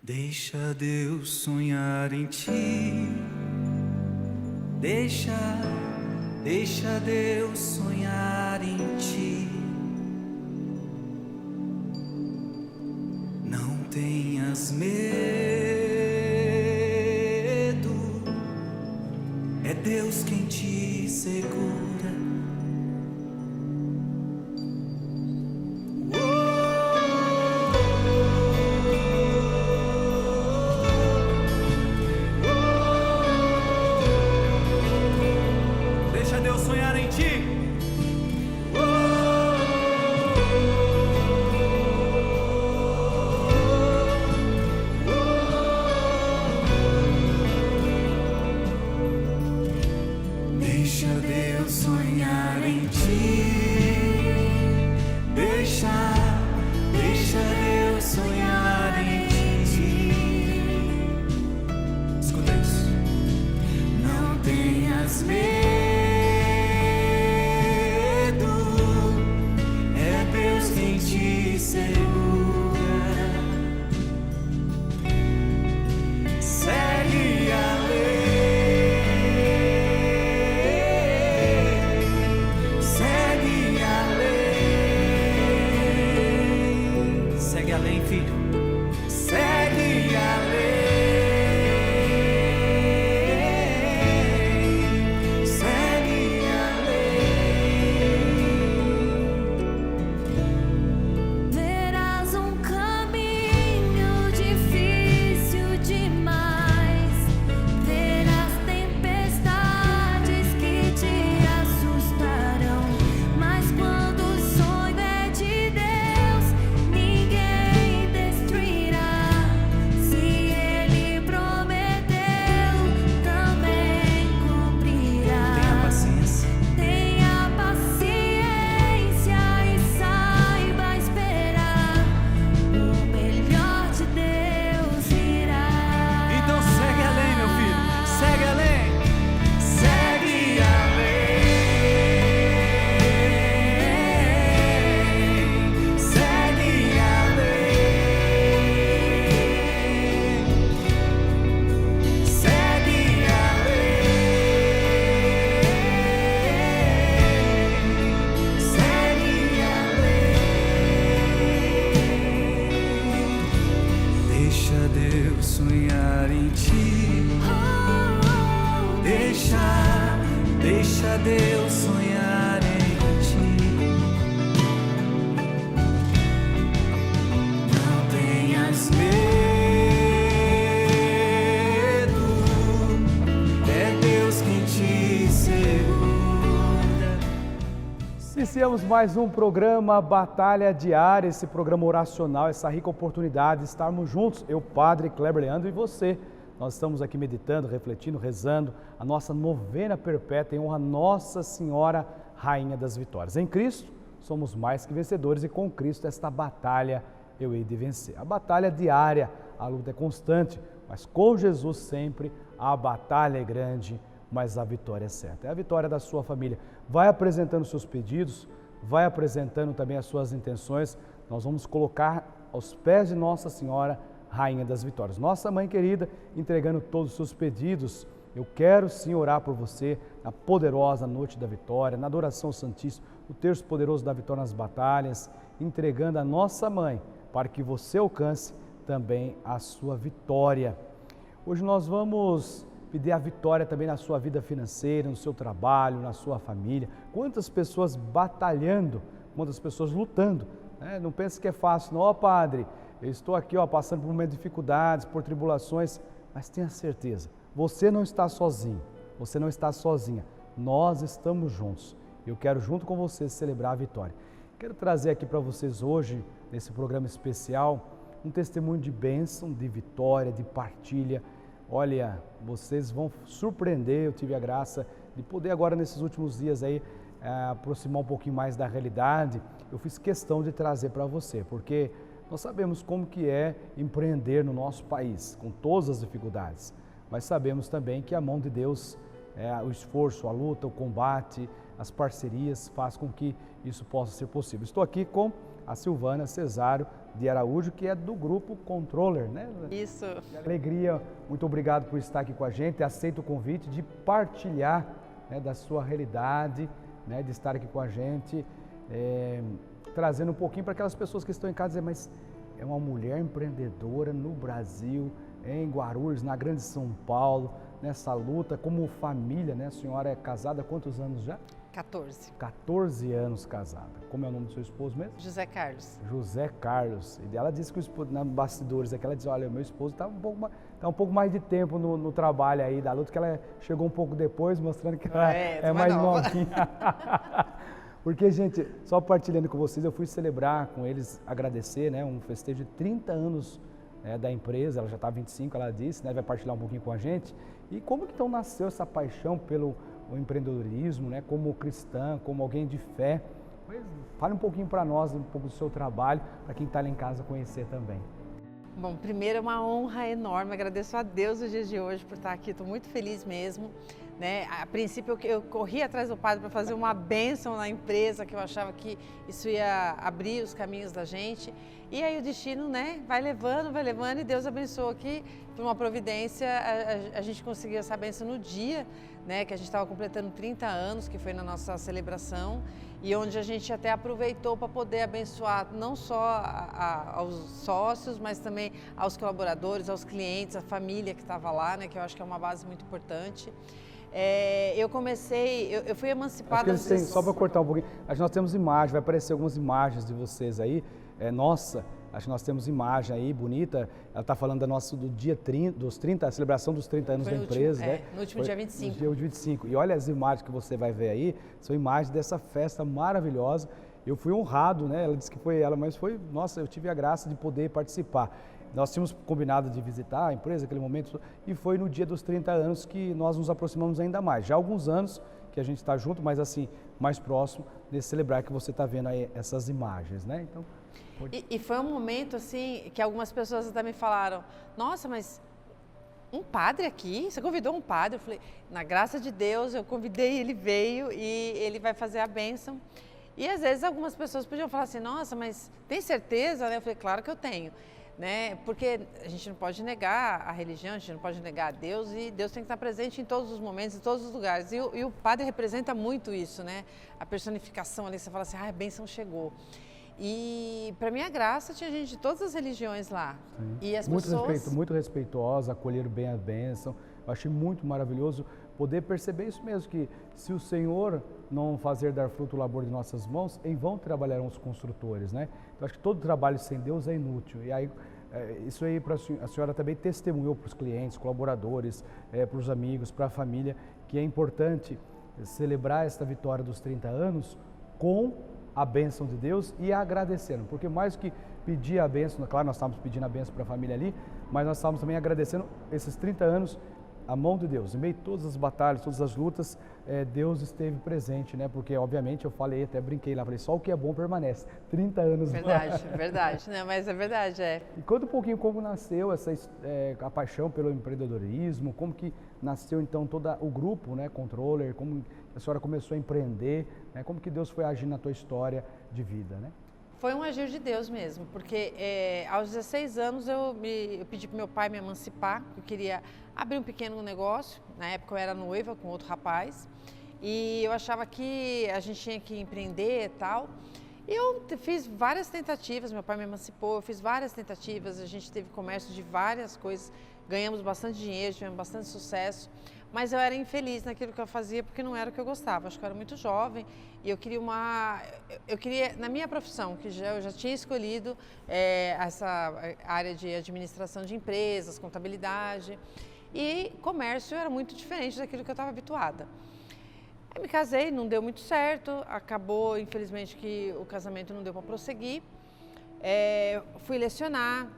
Deixa Deus sonhar em ti. Deixa Deus sonhar em ti. Não tenhas medo, é Deus quem te segura. Deixa Deus sonhar em ti. Não tenhas medo, é Deus quem te segura. Iniciamos mais um programa Batalha Diária, esse programa oracional, essa rica oportunidade de estarmos juntos, eu, Padre Kleber Leandro, e você. Nós estamos aqui meditando, refletindo, rezando a nossa novena perpétua em honra a Nossa Senhora, Rainha das Vitórias. Em Cristo, somos mais que vencedores e com Cristo esta batalha eu hei de vencer. A batalha diária, a luta é constante, mas com Jesus sempre a batalha é grande, mas a vitória é certa. É a vitória da sua família. Vai apresentando seus pedidos, vai apresentando também as suas intenções. Nós vamos colocar aos pés de Nossa Senhora, Rainha das Vitórias. Nossa Mãe querida, entregando todos os seus pedidos, eu quero sim orar por você na poderosa noite da vitória, na adoração santíssima, no terço poderoso da vitória nas batalhas, entregando a Nossa Mãe para que você alcance também a sua vitória. Hoje nós vamos pedir a vitória também na sua vida financeira, no seu trabalho, na sua família. Quantas pessoas batalhando, quantas pessoas lutando, né? Não pense que é fácil, não, ó Padre, eu estou aqui passando por momentos de dificuldades, por tribulações, mas tenha certeza, você não está sozinho, você não está sozinha, nós estamos juntos. Eu quero junto com você celebrar a vitória. Quero trazer aqui para vocês hoje, nesse programa especial, um testemunho de bênção, de vitória, de partilha. Olha, vocês vão surpreender, eu tive a graça de poder agora nesses últimos dias aí aproximar um pouquinho mais da realidade. Eu fiz questão de trazer para você, porque nós sabemos como que é empreender no nosso país, com todas as dificuldades, mas sabemos também que a mão de Deus, o esforço, a luta, o combate, as parcerias faz com que isso possa ser possível. Estou aqui com a Silvana Cesário, de Araújo, que é do grupo Controller, né? Isso. Que alegria, muito obrigado por estar aqui com a gente, aceito o convite de partilhar, né, da sua realidade, né, de estar aqui com a gente, trazendo um pouquinho para aquelas pessoas que estão em casa e dizer, mas é uma mulher empreendedora no Brasil, em Guarulhos, na Grande São Paulo, nessa luta como família, né? A senhora é casada há quantos anos já? 14. 14 anos casada. Como é o nome do seu esposo mesmo? José Carlos. José Carlos. E ela disse que o esposo, na bastidores aqui, ela diz, olha, meu esposo está um pouco mais de tempo no trabalho aí da luta, que ela chegou um pouco depois, mostrando que ela é mais novinha. Porque, gente, só partilhando com vocês, eu fui celebrar com eles, agradecer, né, um festejo de 30 anos da empresa, ela já está há 25, ela disse, né, vai partilhar um pouquinho com a gente. E como que então nasceu essa paixão pelo empreendedorismo, né, como cristã, como alguém de fé? Pois, fale um pouquinho para nós, um pouco do seu trabalho, para quem está lá em casa conhecer também. Bom, primeiro é uma honra enorme, agradeço a Deus os dias de hoje por estar aqui, estou muito feliz mesmo. Né? A princípio eu corri atrás do padre para fazer uma bênção na empresa, que eu achava que isso ia abrir os caminhos da gente. E aí o destino, né, vai levando e Deus abençoou aqui, por uma providência, a gente conseguiu essa bênção no dia, né, que a gente estava completando 30 anos, que foi na nossa celebração, e onde a gente até aproveitou para poder abençoar não só aos sócios, mas também aos colaboradores, aos clientes, a família que estava lá, né, que eu acho que é uma base muito importante. Eu fui emancipada... Só para cortar um pouquinho, acho que nós temos imagens, vai aparecer algumas imagens de vocês aí, acho que nós temos imagem aí, bonita, ela está falando do dia 30, a celebração dos 30 anos da empresa, né? No último dia 25. No dia 25, e olha as imagens que você vai ver aí, são imagens dessa festa maravilhosa, eu fui honrado, né, ela disse que foi ela, mas nossa, eu tive a graça de poder participar. Nós tínhamos combinado de visitar a empresa naquele momento e foi no dia dos 30 anos que nós nos aproximamos ainda mais. Já há alguns anos que a gente está junto, mas assim, mais próximo de celebrar que você está vendo aí essas imagens, né? Então, e foi um momento assim que algumas pessoas até me falaram, nossa, mas um padre aqui? Você convidou um padre? Eu falei, na graça de Deus, eu convidei, ele veio e ele vai fazer a bênção. E às vezes algumas pessoas podiam falar assim, nossa, mas tem certeza? Eu falei, claro que eu tenho. Né? Porque a gente não pode negar a religião, a gente não pode negar a Deus, e Deus tem que estar presente em todos os momentos, em todos os lugares. E o padre representa muito isso, né? A personificação ali, você fala assim, a bênção chegou. E para minha graça tinha gente de todas as religiões lá. Sim. E as pessoas... Muito respeitosa, acolheram bem a bênção. Eu achei muito maravilhoso poder perceber isso mesmo, que se o Senhor não fazer dar fruto o labor de nossas mãos, em vão trabalharão os construtores, né? Então, acho que todo trabalho sem Deus é inútil. E aí, isso aí a senhora também testemunhou para os clientes, colaboradores, para os amigos, para a família, que é importante celebrar esta vitória dos 30 anos com a bênção de Deus e agradecendo, porque mais do que pedir a bênção, claro, nós estávamos pedindo a bênção para a família ali, mas nós estávamos também agradecendo esses 30 anos, a mão de Deus. Em meio a todas as batalhas, todas as lutas, Deus esteve presente, né? Porque, obviamente, eu falei, até brinquei lá, falei, só o que é bom permanece. 30 anos. Verdade, né? Mas é verdade, E conta um pouquinho como nasceu a paixão pelo empreendedorismo, como que nasceu, então, todo o grupo, né? Controller, como a senhora começou a empreender, né? Como que Deus foi agindo na tua história de vida, né? Foi um agir de Deus mesmo, porque aos 16 anos eu pedi para meu pai me emancipar, eu queria abrir um pequeno negócio, na época eu era noiva com outro rapaz, e eu achava que a gente tinha que empreender e tal, e eu fiz várias tentativas, meu pai me emancipou, eu fiz várias tentativas, a gente teve comércio de várias coisas, ganhamos bastante dinheiro, tivemos bastante sucesso, mas eu era infeliz naquilo que eu fazia porque não era o que eu gostava. Acho que eu era muito jovem e eu queria na minha profissão, que eu já tinha escolhido essa área de administração de empresas, contabilidade, e comércio era muito diferente daquilo que eu estava habituada. Eu me casei, não deu muito certo, acabou, infelizmente, que o casamento não deu para prosseguir. Fui lecionar,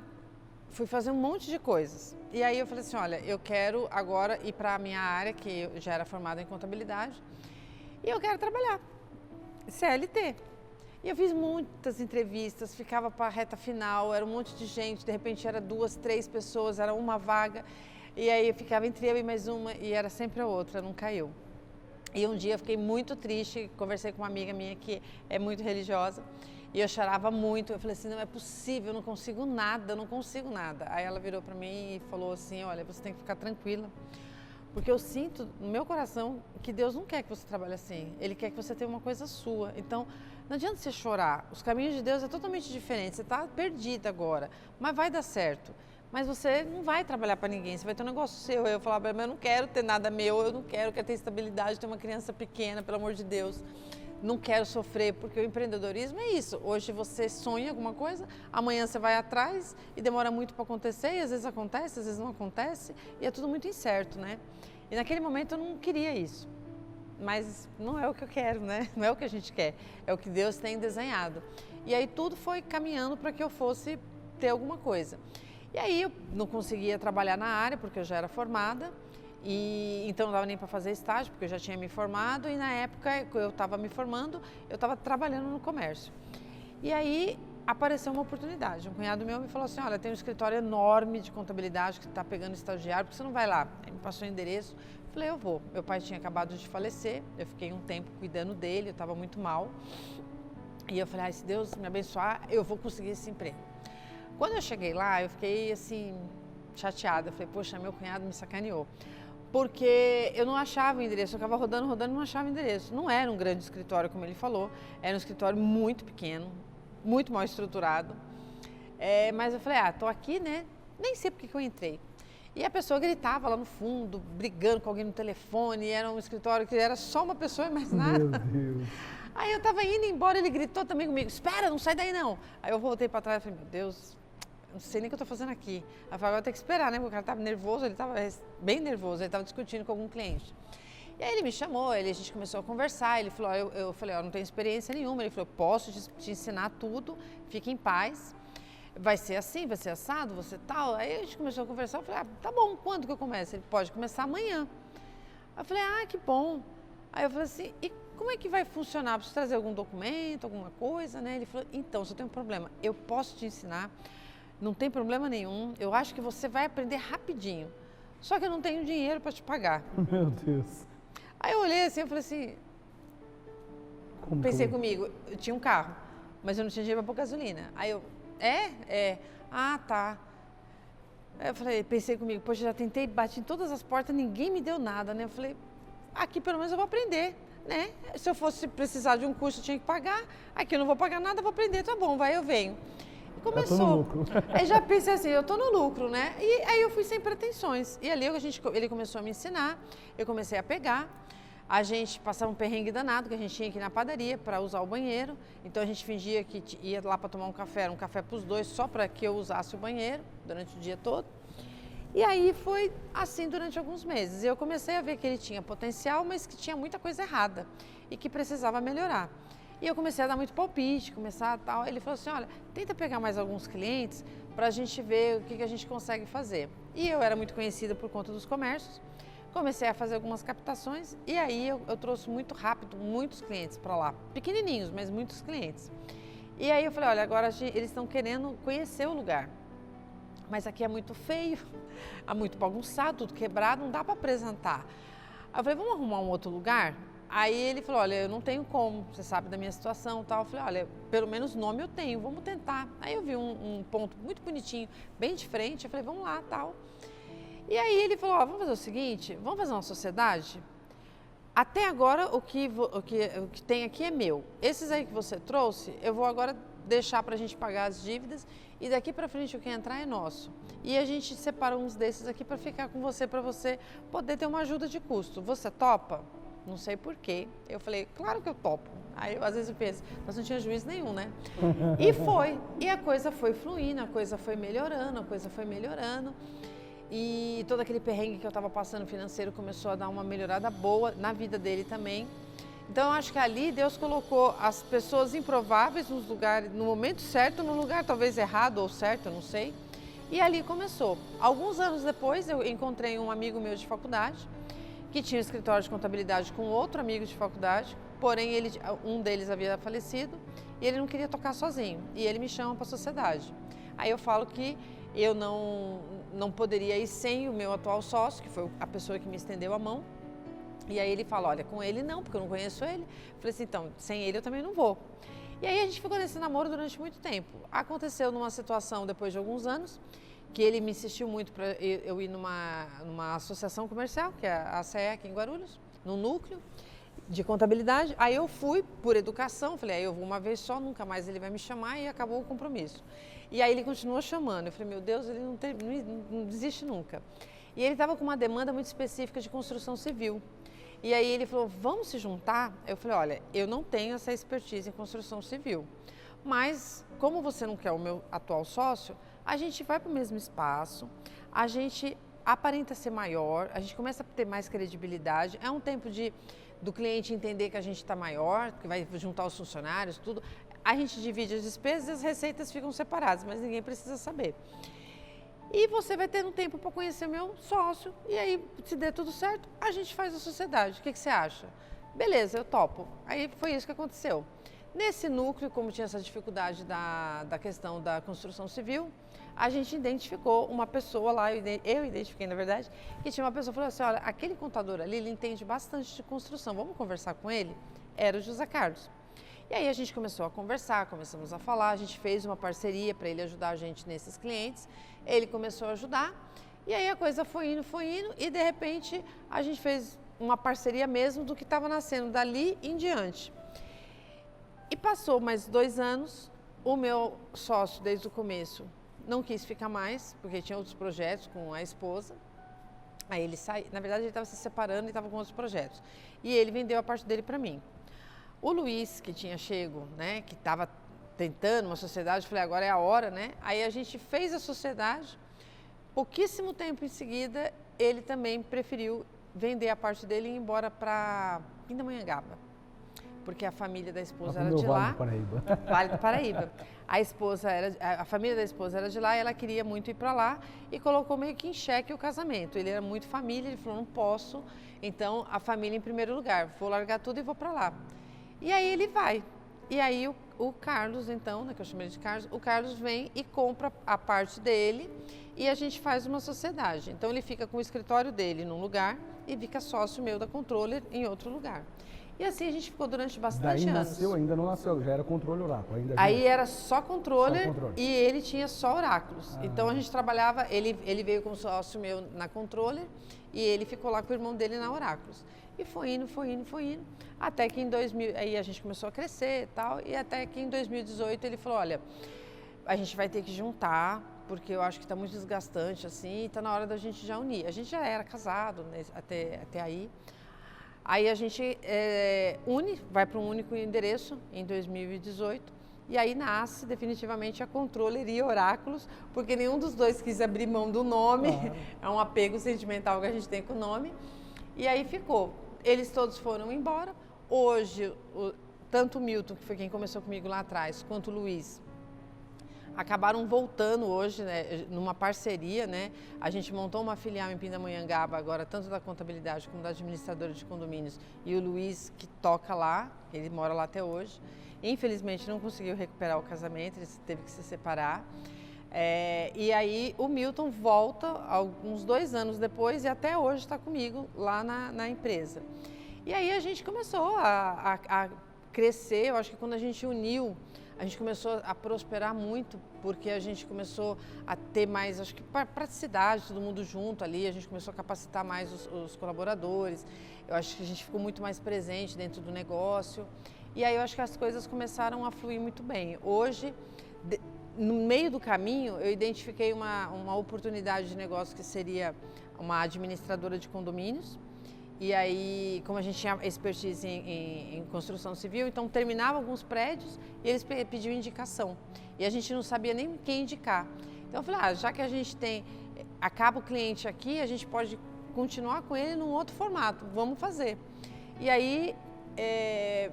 fui fazer um monte de coisas. E aí eu falei assim, olha, eu quero agora ir para a minha área, que eu já era formada em contabilidade, e eu quero trabalhar, CLT. E eu fiz muitas entrevistas, ficava para a reta final, era um monte de gente, de repente era 2, 3 pessoas, era uma vaga, e aí eu ficava entre eu e mais uma, e era sempre a outra, não caiu. E um dia eu fiquei muito triste, conversei com uma amiga minha que é muito religiosa, E eu chorava muito, eu falei assim, não é possível, eu não consigo nada, eu não consigo nada. Aí ela virou para mim e falou assim, olha, você tem que ficar tranquila, porque eu sinto no meu coração que Deus não quer que você trabalhe assim, Ele quer que você tenha uma coisa sua. Então, não adianta você chorar, os caminhos de Deus é totalmente diferente, você está perdida agora, mas vai dar certo. Mas você não vai trabalhar para ninguém, você vai ter um negócio seu. Eu falava, mas eu não quero ter nada meu, eu não quero ter estabilidade, ter uma criança pequena, pelo amor de Deus. Não quero sofrer, porque o empreendedorismo é isso. Hoje você sonha alguma coisa, amanhã você vai atrás e demora muito para acontecer, e às vezes acontece, às vezes não acontece, e é tudo muito incerto, né? E naquele momento eu não queria isso, mas não é o que eu quero, né? Não é o que a gente quer, é o que Deus tem desenhado. E aí tudo foi caminhando para que eu fosse ter alguma coisa. E aí eu não conseguia trabalhar na área, porque eu já era formada, e então não dava nem para fazer estágio, porque eu já tinha me formado, e na época que eu estava me formando, eu estava trabalhando no comércio. E aí apareceu uma oportunidade, um cunhado meu me falou assim, olha, tem um escritório enorme de contabilidade que está pegando estagiário, por que você não vai lá? Aí me passou o endereço, falei, eu vou. Meu pai tinha acabado de falecer, eu fiquei um tempo cuidando dele, eu estava muito mal, e eu falei, se Deus me abençoar, eu vou conseguir esse emprego. Quando eu cheguei lá, eu fiquei assim, chateada, eu falei, poxa, meu cunhado me sacaneou. Porque eu não achava o endereço, eu ficava rodando e não achava o endereço. Não era um grande escritório, como ele falou, era um escritório muito pequeno, muito mal estruturado. Mas eu falei, tô aqui, né? Nem sei porque que eu entrei. E a pessoa gritava lá no fundo, brigando com alguém no telefone, era um escritório que era só uma pessoa e mais nada. Meu Deus. Aí eu tava indo embora, ele gritou também comigo, espera, não sai daí não. Aí eu voltei para trás e falei, meu Deus, não sei nem o que eu tô fazendo aqui. Aí eu falei, agora tem que esperar, né? Porque o cara tava nervoso, ele tava bem nervoso, ele tava discutindo com algum cliente. E aí ele me chamou, a gente começou a conversar, ele falou, eu falei, não tenho experiência nenhuma. Ele falou, posso te ensinar tudo, fique em paz, vai ser assim, vai ser assado, você tal. Aí a gente começou a conversar, eu falei, tá bom, quando que eu começo? Ele pode começar amanhã. Aí eu falei, que bom. Aí eu falei assim, e como é que vai funcionar? Preciso trazer algum documento, alguma coisa, né? Ele falou, então, só tem um problema, eu posso te ensinar, não tem problema nenhum, eu acho que você vai aprender rapidinho, só que eu não tenho dinheiro para te pagar. Meu Deus. Aí eu olhei assim, eu falei assim, pensei comigo, eu tinha um carro, mas eu não tinha dinheiro para pôr gasolina. Aí eu, tá. Aí eu falei, pensei comigo, poxa, já tentei, bati em todas as portas, ninguém me deu nada, né? Eu falei, aqui pelo menos eu vou aprender, né? Se eu fosse precisar de um curso, eu tinha que pagar, aqui eu não vou pagar nada, vou aprender, tá bom, vai, eu venho. Começou. Eu tô no lucro. Aí já pensei assim, eu tô no lucro, né? E aí eu fui sem pretensões. E ali ele começou a me ensinar, eu comecei a pegar. A gente passava um perrengue danado, que a gente tinha que ir na padaria para usar o banheiro. Então a gente fingia que ia lá para tomar um café, era um café para os dois, só para que eu usasse o banheiro durante o dia todo. E aí foi assim durante alguns meses. Eu comecei a ver que ele tinha potencial, mas que tinha muita coisa errada e que precisava melhorar. E eu comecei a dar muito palpite, tal. Ele falou assim, olha, tenta pegar mais alguns clientes para a gente ver o que a gente consegue fazer. E eu era muito conhecida por conta dos comércios, comecei a fazer algumas captações e aí eu trouxe muito rápido muitos clientes para lá, pequenininhos, mas muitos clientes. E aí eu falei, olha, agora eles estão querendo conhecer o lugar, mas aqui é muito feio, é muito bagunçado, tudo quebrado, não dá para apresentar. Aí eu falei, vamos arrumar um outro lugar? Aí ele falou, olha, eu não tenho como, você sabe da minha situação e tal. Eu falei, olha, pelo menos nome eu tenho, vamos tentar. Aí eu vi um ponto muito bonitinho, bem de frente, eu falei, vamos lá, tal. E aí ele falou, vamos fazer o seguinte, vamos fazer uma sociedade? Até agora o que tem aqui é meu. Esses aí que você trouxe, eu vou agora deixar para a gente pagar as dívidas e daqui para frente o que entrar é nosso. E a gente separa uns desses aqui para ficar com você, para você poder ter uma ajuda de custo. Você topa? Não sei porquê. Eu falei, claro que eu topo. Aí às vezes eu penso, mas não tinha juízo nenhum, né? E foi. E a coisa foi fluindo, a coisa foi melhorando, E todo aquele perrengue que eu estava passando financeiro começou a dar uma melhorada boa na vida dele também. Então eu acho que ali Deus colocou as pessoas improváveis nos lugares, no momento certo, no lugar talvez errado ou certo, eu não sei. E ali começou. Alguns anos depois eu encontrei um amigo meu de faculdade, que tinha um escritório de contabilidade com outro amigo de faculdade, porém um deles havia falecido e ele não queria tocar sozinho. E ele me chama para a sociedade. Aí eu falo que eu não poderia ir sem o meu atual sócio, que foi a pessoa que me estendeu a mão. E aí ele fala, olha, com ele não, porque eu não conheço ele. Eu falei assim, então, sem ele eu também não vou. E aí a gente ficou nesse namoro durante muito tempo. Aconteceu numa situação, depois de alguns anos, que ele me insistiu muito para eu ir numa associação comercial, que é a ACE aqui em Guarulhos, no núcleo de contabilidade. Aí eu fui por educação, falei, aí eu vou uma vez só, nunca mais ele vai me chamar, e acabou o compromisso. E aí ele continuou chamando, eu falei, meu Deus, ele não desiste nunca. E ele estava com uma demanda muito específica de construção civil. E aí ele falou, vamos se juntar? Eu falei, olha, eu não tenho essa expertise em construção civil, mas como você não quer o meu atual sócio, a gente vai para o mesmo espaço, a gente aparenta ser maior, a gente começa a ter mais credibilidade, é um tempo do cliente entender que a gente está maior, que vai juntar os funcionários, tudo. A gente divide as despesas e as receitas ficam separadas, mas ninguém precisa saber. E você vai ter um tempo para conhecer meu sócio, e aí, se der tudo certo, a gente faz a sociedade. O que você acha? Beleza, eu topo. Aí foi isso que aconteceu. Nesse núcleo, como tinha essa dificuldade da questão da construção civil, a gente identificou uma pessoa lá, eu identifiquei na verdade, que tinha uma pessoa que falou assim, olha, aquele contador ali, ele entende bastante de construção, vamos conversar com ele? Era o José Carlos. E aí a gente começou a conversar, começamos a falar, a gente fez uma parceria para ele ajudar a gente nesses clientes, ele começou a ajudar, e aí a coisa foi indo, e de repente a gente fez uma parceria mesmo do que estava nascendo dali em diante. E passou mais 2 anos, o meu sócio desde o começo não quis ficar mais, porque tinha outros projetos com a esposa. Aí ele saiu, na verdade ele estava se separando e estava com outros projetos. E ele vendeu a parte dele para mim. O Luiz, que tinha chego, né, que estava tentando uma sociedade, eu falei, agora é a hora, né? Aí a gente fez a sociedade, pouquíssimo tempo em seguida, ele também preferiu vender a parte dele e ir embora para Pindamonhangaba. Porque a família da esposa era de lá. Vale do Paraíba. A família da esposa era de lá e ela queria muito ir para lá e colocou meio que em xeque o casamento. Ele era muito família, ele falou, não posso, então a família em primeiro lugar, vou largar tudo e vou para lá. E aí ele vai. E aí o Carlos, então, né, que eu chamei de Carlos, o Carlos vem e compra a parte dele e a gente faz uma sociedade. Então ele fica com o escritório dele num lugar e fica sócio meu da Controller em outro lugar. E assim a gente ficou durante bastante anos. Ainda não nasceu, já era controle Oráculo. Aí era só controller e ele tinha só Oráculos. Então a gente trabalhava, ele veio como sócio meu na Controller e ele ficou lá com o irmão dele na Oráculos. E foi indo, até que em 2000, aí a gente começou a crescer e tal, e até que em 2018 ele falou, olha, a gente vai ter que juntar, porque eu acho que está muito desgastante assim, e está na hora da gente já unir. A gente já era casado, né, até aí. Aí a gente vai para um único endereço em 2018 e aí nasce definitivamente a Controller e Oráculos, porque nenhum dos dois quis abrir mão do nome, é um apego sentimental que a gente tem com o nome, e aí ficou. Eles todos foram embora, hoje tanto o Milton, que foi quem começou comigo lá atrás, quanto o Luiz, acabaram voltando hoje, né, numa parceria, né? A gente montou uma filial em Pindamonhangaba agora, tanto da contabilidade como da administradora de condomínios, e o Luiz, que toca lá, ele mora lá até hoje. Infelizmente não conseguiu recuperar o casamento, ele teve que se separar. E aí o Milton volta alguns 2 anos depois e até hoje está comigo lá na empresa. E aí a gente começou a crescer, eu acho que quando a gente uniu, a gente começou a prosperar muito, porque a gente começou a ter mais, acho que praticidade, todo mundo junto ali, a gente começou a capacitar mais os colaboradores, eu acho que a gente ficou muito mais presente dentro do negócio, e aí eu acho que as coisas começaram a fluir muito bem. Hoje, no meio do caminho, eu identifiquei uma oportunidade de negócio que seria uma administradora de condomínios. E aí, como a gente tinha expertise em construção civil, então terminava alguns prédios e eles pediam indicação. E a gente não sabia nem quem indicar. Então eu falei, já que a gente acaba o cliente aqui, a gente pode continuar com ele num outro formato, vamos fazer. E aí,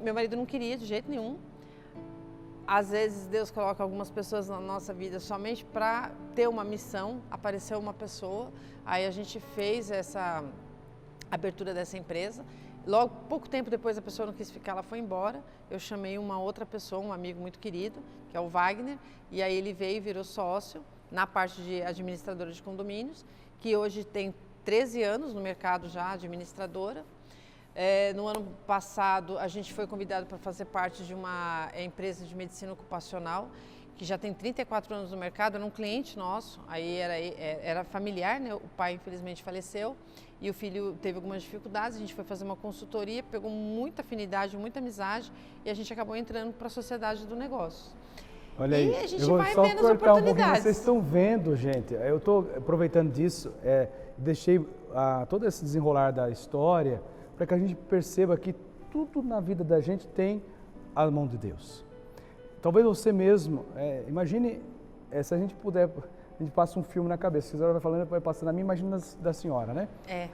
meu marido não queria de jeito nenhum. Às vezes Deus coloca algumas pessoas na nossa vida somente para ter uma missão, apareceu uma pessoa, aí a gente fez essa abertura dessa empresa. Logo, pouco tempo depois a pessoa não quis ficar, ela foi embora. Eu chamei uma outra pessoa, um amigo muito querido, que é o Wagner, e aí ele veio e virou sócio na parte de administradora de condomínios, que hoje tem 13 anos no mercado já, administradora. No ano passado, a gente foi convidado para fazer parte de uma empresa de medicina ocupacional, que já tem 34 anos no mercado, era um cliente nosso, aí era familiar, né? O pai infelizmente faleceu e o filho teve algumas dificuldades, a gente foi fazer uma consultoria, pegou muita afinidade, muita amizade e a gente acabou entrando para a sociedade do negócio. Olha aí, E a gente eu vou vai só vendo as cortar um pouquinho, oportunidades. vocês estão vendo, gente, eu estou aproveitando disso, deixei todo esse desenrolar da história para que a gente perceba que tudo na vida da gente tem a mão de Deus. Talvez você mesmo, imagine, se a gente puder, a gente passa um filme na cabeça, se a senhora vai falando, vai passando a mim, imagina da senhora, né?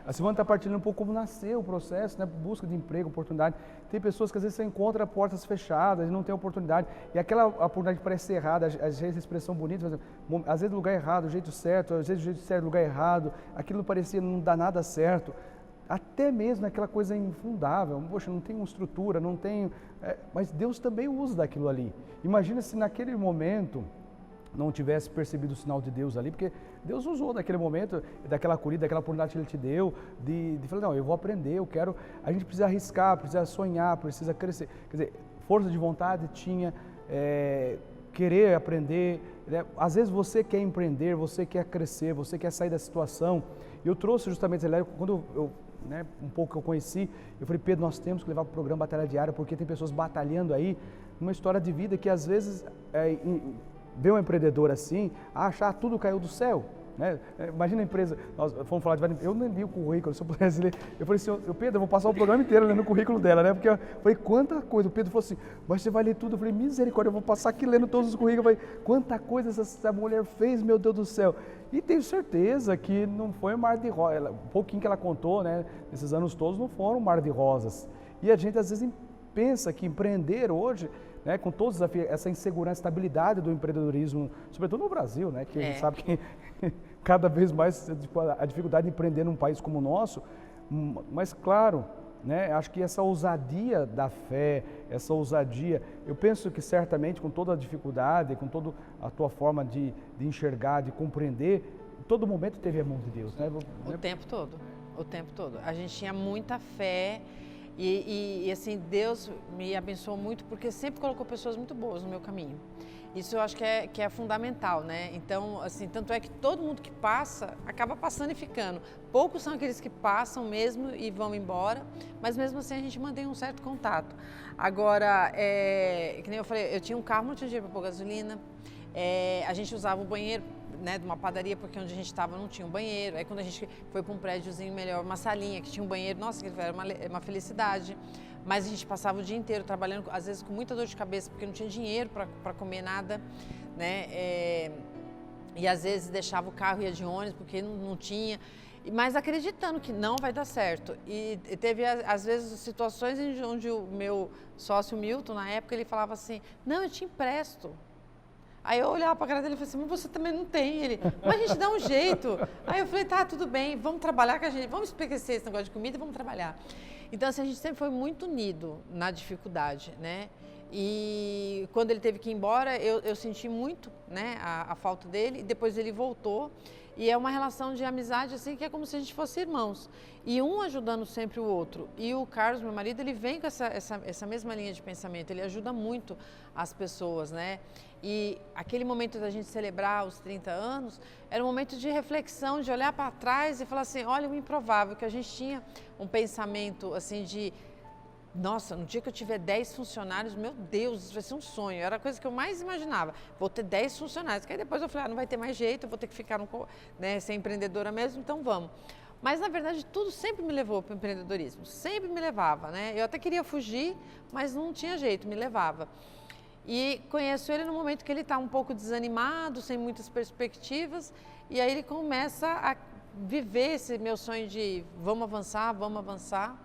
A Silvana está partilhando um pouco como nasceu o processo, né? Busca de emprego, oportunidade. Tem pessoas que às vezes você encontra portas fechadas e não tem oportunidade, e aquela oportunidade parece errada, às vezes a expressão bonita, às vezes o lugar errado, o jeito certo, às vezes o jeito certo, o lugar errado, aquilo parecia não dar nada certo. Até mesmo aquela coisa infundável, poxa, não tem uma estrutura, não tem... mas Deus também usa daquilo ali. Imagina se naquele momento não tivesse percebido o sinal de Deus ali, porque Deus usou naquele momento, daquela acolhida, daquela oportunidade que Ele te deu, de falar, não, eu vou aprender, eu quero... A gente precisa arriscar, precisa sonhar, precisa crescer. Quer dizer, força de vontade tinha, querer aprender, né? Às vezes você quer empreender, você quer crescer, você quer sair da situação. Eu trouxe justamente, quando eu um pouco que eu conheci, eu falei, Pedro, nós temos que levar para o programa Batalha Diária, porque tem pessoas batalhando aí, numa história de vida que às vezes, vê um empreendedor assim, achar tudo caiu do céu, né? Imagina a empresa, nós fomos falar de eu nem li o currículo, se eu pudesse ler, eu falei assim, Pedro, eu vou passar o programa inteiro lendo o currículo dela, né? Porque eu falei, quanta coisa, o Pedro falou assim, mas você vai ler tudo, eu falei, misericórdia, eu vou passar aqui lendo todos os currículos, eu falei, quanta coisa essa mulher fez, meu Deus do céu. E tenho certeza que não foi um mar de rosas, um pouquinho que ela contou, né? Nesses anos todos não foram um mar de rosas. E a gente às vezes pensa que empreender hoje, né, com todos os desafios, essa insegurança, estabilidade do empreendedorismo, sobretudo no Brasil, né? Que a gente sabe que cada vez mais a dificuldade de empreender num país como o nosso, mas claro, né, acho que essa ousadia da fé, essa ousadia, eu penso que certamente com toda a dificuldade, com toda a tua forma de enxergar, de compreender, todo momento teve a mão de Deus, né? O tempo todo. A gente tinha muita fé e assim, Deus me abençoou muito porque sempre colocou pessoas muito boas no meu caminho. Isso eu acho que é fundamental, né? Então, assim, tanto é que todo mundo que passa, acaba passando e ficando. Poucos são aqueles que passam mesmo e vão embora, mas mesmo assim a gente mantém um certo contato. Agora, que nem eu falei, eu tinha um carro, não tinha dinheiro para pôr gasolina, a gente usava o banheiro, né, de uma padaria, porque onde a gente estava não tinha um banheiro. Aí quando a gente foi para um prédiozinho melhor, uma salinha que tinha um banheiro, nossa, que era uma felicidade. Mas a gente passava o dia inteiro trabalhando, às vezes com muita dor de cabeça, porque não tinha dinheiro para comer nada, né? E às vezes deixava o carro e ia de ônibus, porque não tinha. Mas acreditando que não vai dar certo. E teve, às vezes, situações onde o meu sócio Milton, na época, ele falava assim, não, eu te empresto. Aí eu olhava para a cara dele e falei assim, mas você também não tem. Ele, mas a gente dá um jeito. Aí eu falei, tá, tudo bem, vamos trabalhar com a gente, vamos esquecer esse negócio de comida e vamos trabalhar. Então, assim, a gente sempre foi muito unido na dificuldade, né? E quando ele teve que ir embora, eu senti muito, né, a falta dele, e depois ele voltou. E é uma relação de amizade, assim, que é como se a gente fosse irmãos. E um ajudando sempre o outro. E o Carlos, meu marido, ele vem com essa mesma linha de pensamento. Ele ajuda muito as pessoas, né? E aquele momento da gente celebrar os 30 anos, era um momento de reflexão, de olhar para trás e falar assim, olha o improvável, que a gente tinha um pensamento, assim, de... Nossa, no dia que eu tiver 10 funcionários, meu Deus, isso vai ser um sonho. Era a coisa que eu mais imaginava. Vou ter 10 funcionários. Que aí depois eu falei, não vai ter mais jeito, eu vou ter que ficar ser empreendedora mesmo, então vamos. Mas, na verdade, tudo sempre me levou para o empreendedorismo. Sempre me levava, né? Eu até queria fugir, mas não tinha jeito, me levava. E conheço ele no momento que ele está um pouco desanimado, sem muitas perspectivas. E aí ele começa a viver esse meu sonho de vamos avançar, vamos avançar.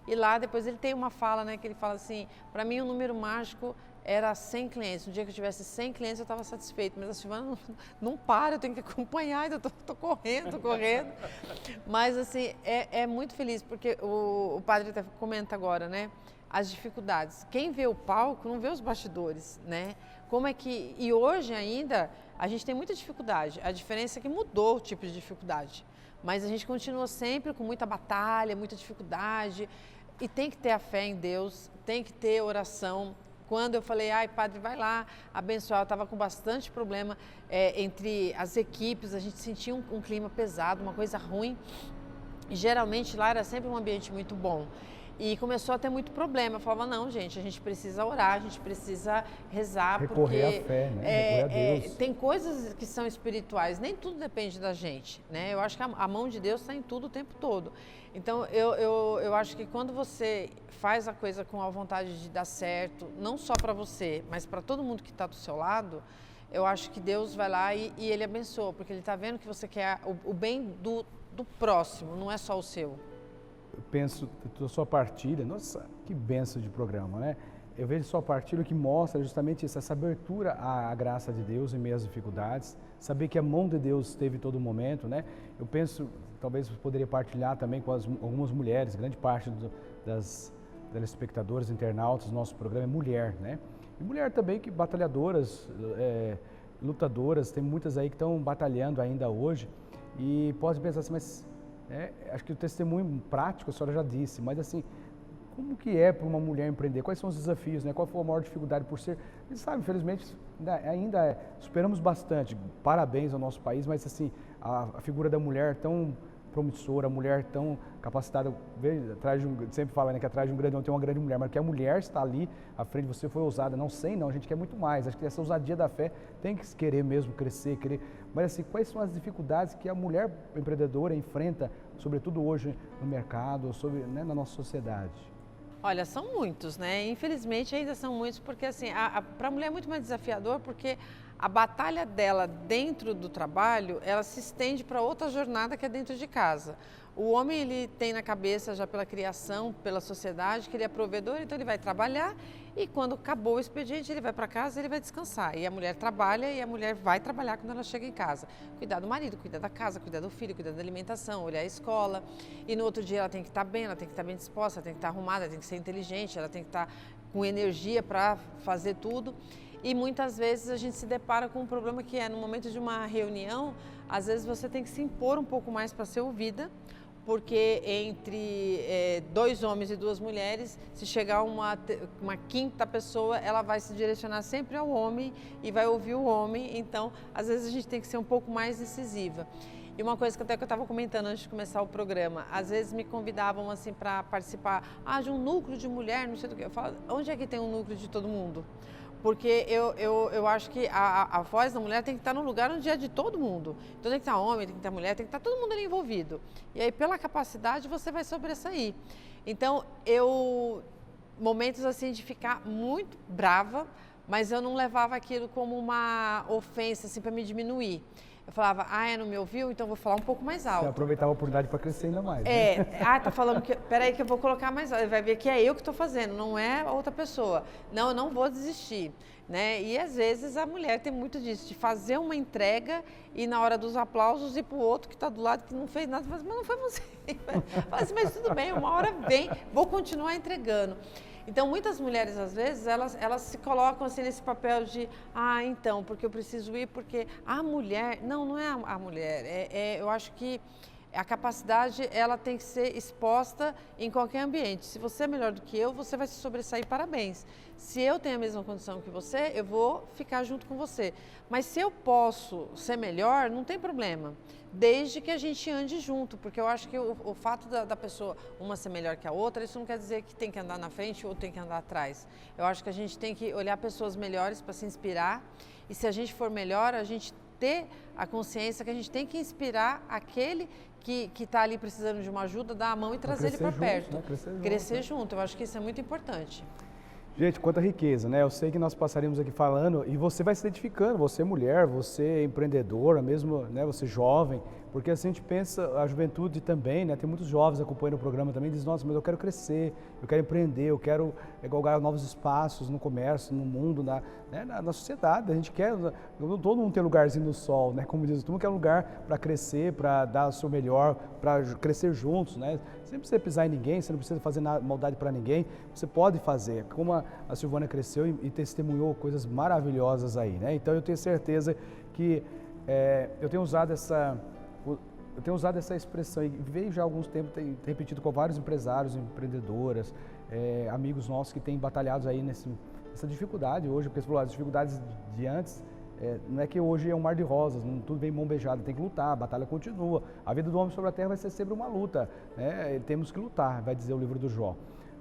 E lá depois ele tem uma fala, né, que ele fala assim, para mim o número mágico era 100 clientes. No dia que eu tivesse 100 clientes eu estava satisfeito, mas a Silvana não para, eu tenho que acompanhar, então tô correndo. Mas assim, é muito feliz, porque o padre até comenta agora, né, as dificuldades. Quem vê o palco não vê os bastidores, né? Como é que... E hoje ainda a gente tem muita dificuldade, a diferença é que mudou o tipo de dificuldade. Mas a gente continua sempre com muita batalha, muita dificuldade. E tem que ter a fé em Deus, tem que ter oração. Quando eu falei, ai padre, vai lá abençoar, eu estava com bastante problema entre as equipes, a gente sentia um clima pesado, uma coisa ruim. E geralmente lá era sempre um ambiente muito bom. E começou a ter muito problema. Eu falava, não, gente, a gente precisa orar, a gente precisa rezar. Recorrer à fé, né? Recorrer a Deus. Tem coisas que são espirituais, nem tudo depende da gente, né? Eu acho que a mão de Deus está em tudo o tempo todo. Então, eu acho que quando você faz a coisa com a vontade de dar certo, não só para você, mas para todo mundo que está do seu lado, eu acho que Deus vai lá e Ele abençoa, porque Ele está vendo que você quer o bem do próximo, não é só o seu. Eu penso da sua partilha, nossa, que benção de programa, né? Eu vejo sua partilha que mostra justamente isso, essa abertura à graça de Deus em meio às dificuldades, saber que a mão de Deus esteve em todo momento, né? Eu penso, talvez você poderia partilhar também com algumas mulheres, grande parte das telespectadoras, internautas do nosso programa é mulher, né? E mulher também que batalhadoras, lutadoras, tem muitas aí que estão batalhando ainda hoje e pode pensar assim, mas acho que o testemunho prático a senhora já disse, mas assim, como que é para uma mulher empreender? Quais são os desafios, né? Qual foi a maior dificuldade por ser? A gente sabe, infelizmente, ainda superamos bastante. Parabéns ao nosso país, mas assim, a figura da mulher tão promissora, a mulher tão capacitada, sempre fala, né, que atrás de um grande homem tem uma grande mulher, mas que a mulher está ali à frente, você foi ousada, não sei não, a gente quer muito mais, acho que essa ousadia da fé tem que querer mesmo crescer, mas assim, quais são as dificuldades que a mulher empreendedora enfrenta, sobretudo hoje no mercado, né, na nossa sociedade? Olha, são muitos, né? Infelizmente ainda são muitos, porque assim, para a mulher é muito mais desafiador, porque a batalha dela dentro do trabalho, ela se estende para outra jornada que é dentro de casa. O homem, ele tem na cabeça, já pela criação, pela sociedade, que ele é provedor, então ele vai trabalhar e quando acabou o expediente, ele vai para casa e ele vai descansar. E a mulher trabalha e a mulher vai trabalhar quando ela chega em casa. Cuidar do marido, cuidar da casa, cuidar do filho, cuidar da alimentação, olhar a escola. E no outro dia ela tem que estar bem, ela tem que estar bem disposta, ela tem que estar arrumada, ela tem que ser inteligente, ela tem que estar com energia para fazer tudo. E muitas vezes a gente se depara com um problema que é no momento de uma reunião, às vezes você tem que se impor um pouco mais para ser ouvida, porque entre dois homens e duas mulheres, se chegar uma quinta pessoa, ela vai se direcionar sempre ao homem e vai ouvir o homem, então às vezes a gente tem que ser um pouco mais decisiva. E uma coisa que até que eu estava comentando antes de começar o programa, às vezes me convidavam assim para participar, de um núcleo de mulher, não sei do que, eu falo, onde é que tem um núcleo de todo mundo? Porque eu acho que a voz da mulher tem que estar no lugar onde é de todo mundo. Então tem que estar homem, tem que estar mulher, tem que estar todo mundo ali envolvido. E aí pela capacidade você vai sobressair. Então momentos assim de ficar muito brava, mas eu não levava aquilo como uma ofensa assim para me diminuir. Eu falava, não me ouviu? Então vou falar um pouco mais alto. Você aproveitava a oportunidade para crescer ainda mais. Né? Tá falando que, peraí que eu vou colocar mais alto. Vai ver que é eu que estou fazendo, não é outra pessoa. Não, eu não vou desistir. Né? E às vezes a mulher tem muito disso, de fazer uma entrega e na hora dos aplausos ir para o outro que está do lado que não fez nada, mas não foi você. Fala assim, mas tudo bem, uma hora vem, vou continuar entregando. Então, muitas mulheres, às vezes, elas se colocam assim nesse papel de então, porque eu preciso ir, porque a mulher... Não é a mulher. Eu acho que a capacidade, ela tem que ser exposta em qualquer ambiente. Se você é melhor do que eu, você vai se sobressair, parabéns. Se eu tenho a mesma condição que você, eu vou ficar junto com você. Mas se eu posso ser melhor, não tem problema. Desde que a gente ande junto, porque eu acho que o fato da pessoa, uma ser melhor que a outra, isso não quer dizer que tem que andar na frente ou tem que andar atrás. Eu acho que a gente tem que olhar pessoas melhores para se inspirar e se a gente for melhor, a gente ter a consciência que a gente tem que inspirar aquele que está ali precisando de uma ajuda, dar a mão e trazer ele para perto. Né? Crescer junto, eu acho que isso é muito importante. Gente, quanta riqueza, né? Eu sei que nós passaríamos aqui falando e você vai se identificando, você é mulher, você é empreendedora, mesmo, né, você é jovem, porque assim a gente pensa, a juventude também, né? Tem muitos jovens acompanhando o programa também, dizem, nossa, mas eu quero crescer, eu quero empreender, eu quero galgar novos espaços no comércio, no mundo, na sociedade, a gente quer, todo mundo tem lugarzinho no sol, né? Como diz, todo mundo quer lugar para crescer, para dar o seu melhor, para crescer juntos, né? Você não precisa pisar em ninguém, você não precisa fazer maldade para ninguém, você pode fazer, como a Silvana cresceu e testemunhou coisas maravilhosas aí, né? Então eu tenho certeza que eu tenho usado eu tenho usado essa expressão e veio já há alguns tempos, tem repetido com vários empresários, empreendedoras, amigos nossos que têm batalhado aí nessa dificuldade hoje, porque você falou, as dificuldades de antes, não é que hoje é um mar de rosas, não tudo vem mão beijada, tem que lutar, a batalha continua. A vida do homem sobre a terra vai ser sempre uma luta, né? Temos que lutar, vai dizer o livro do Jó.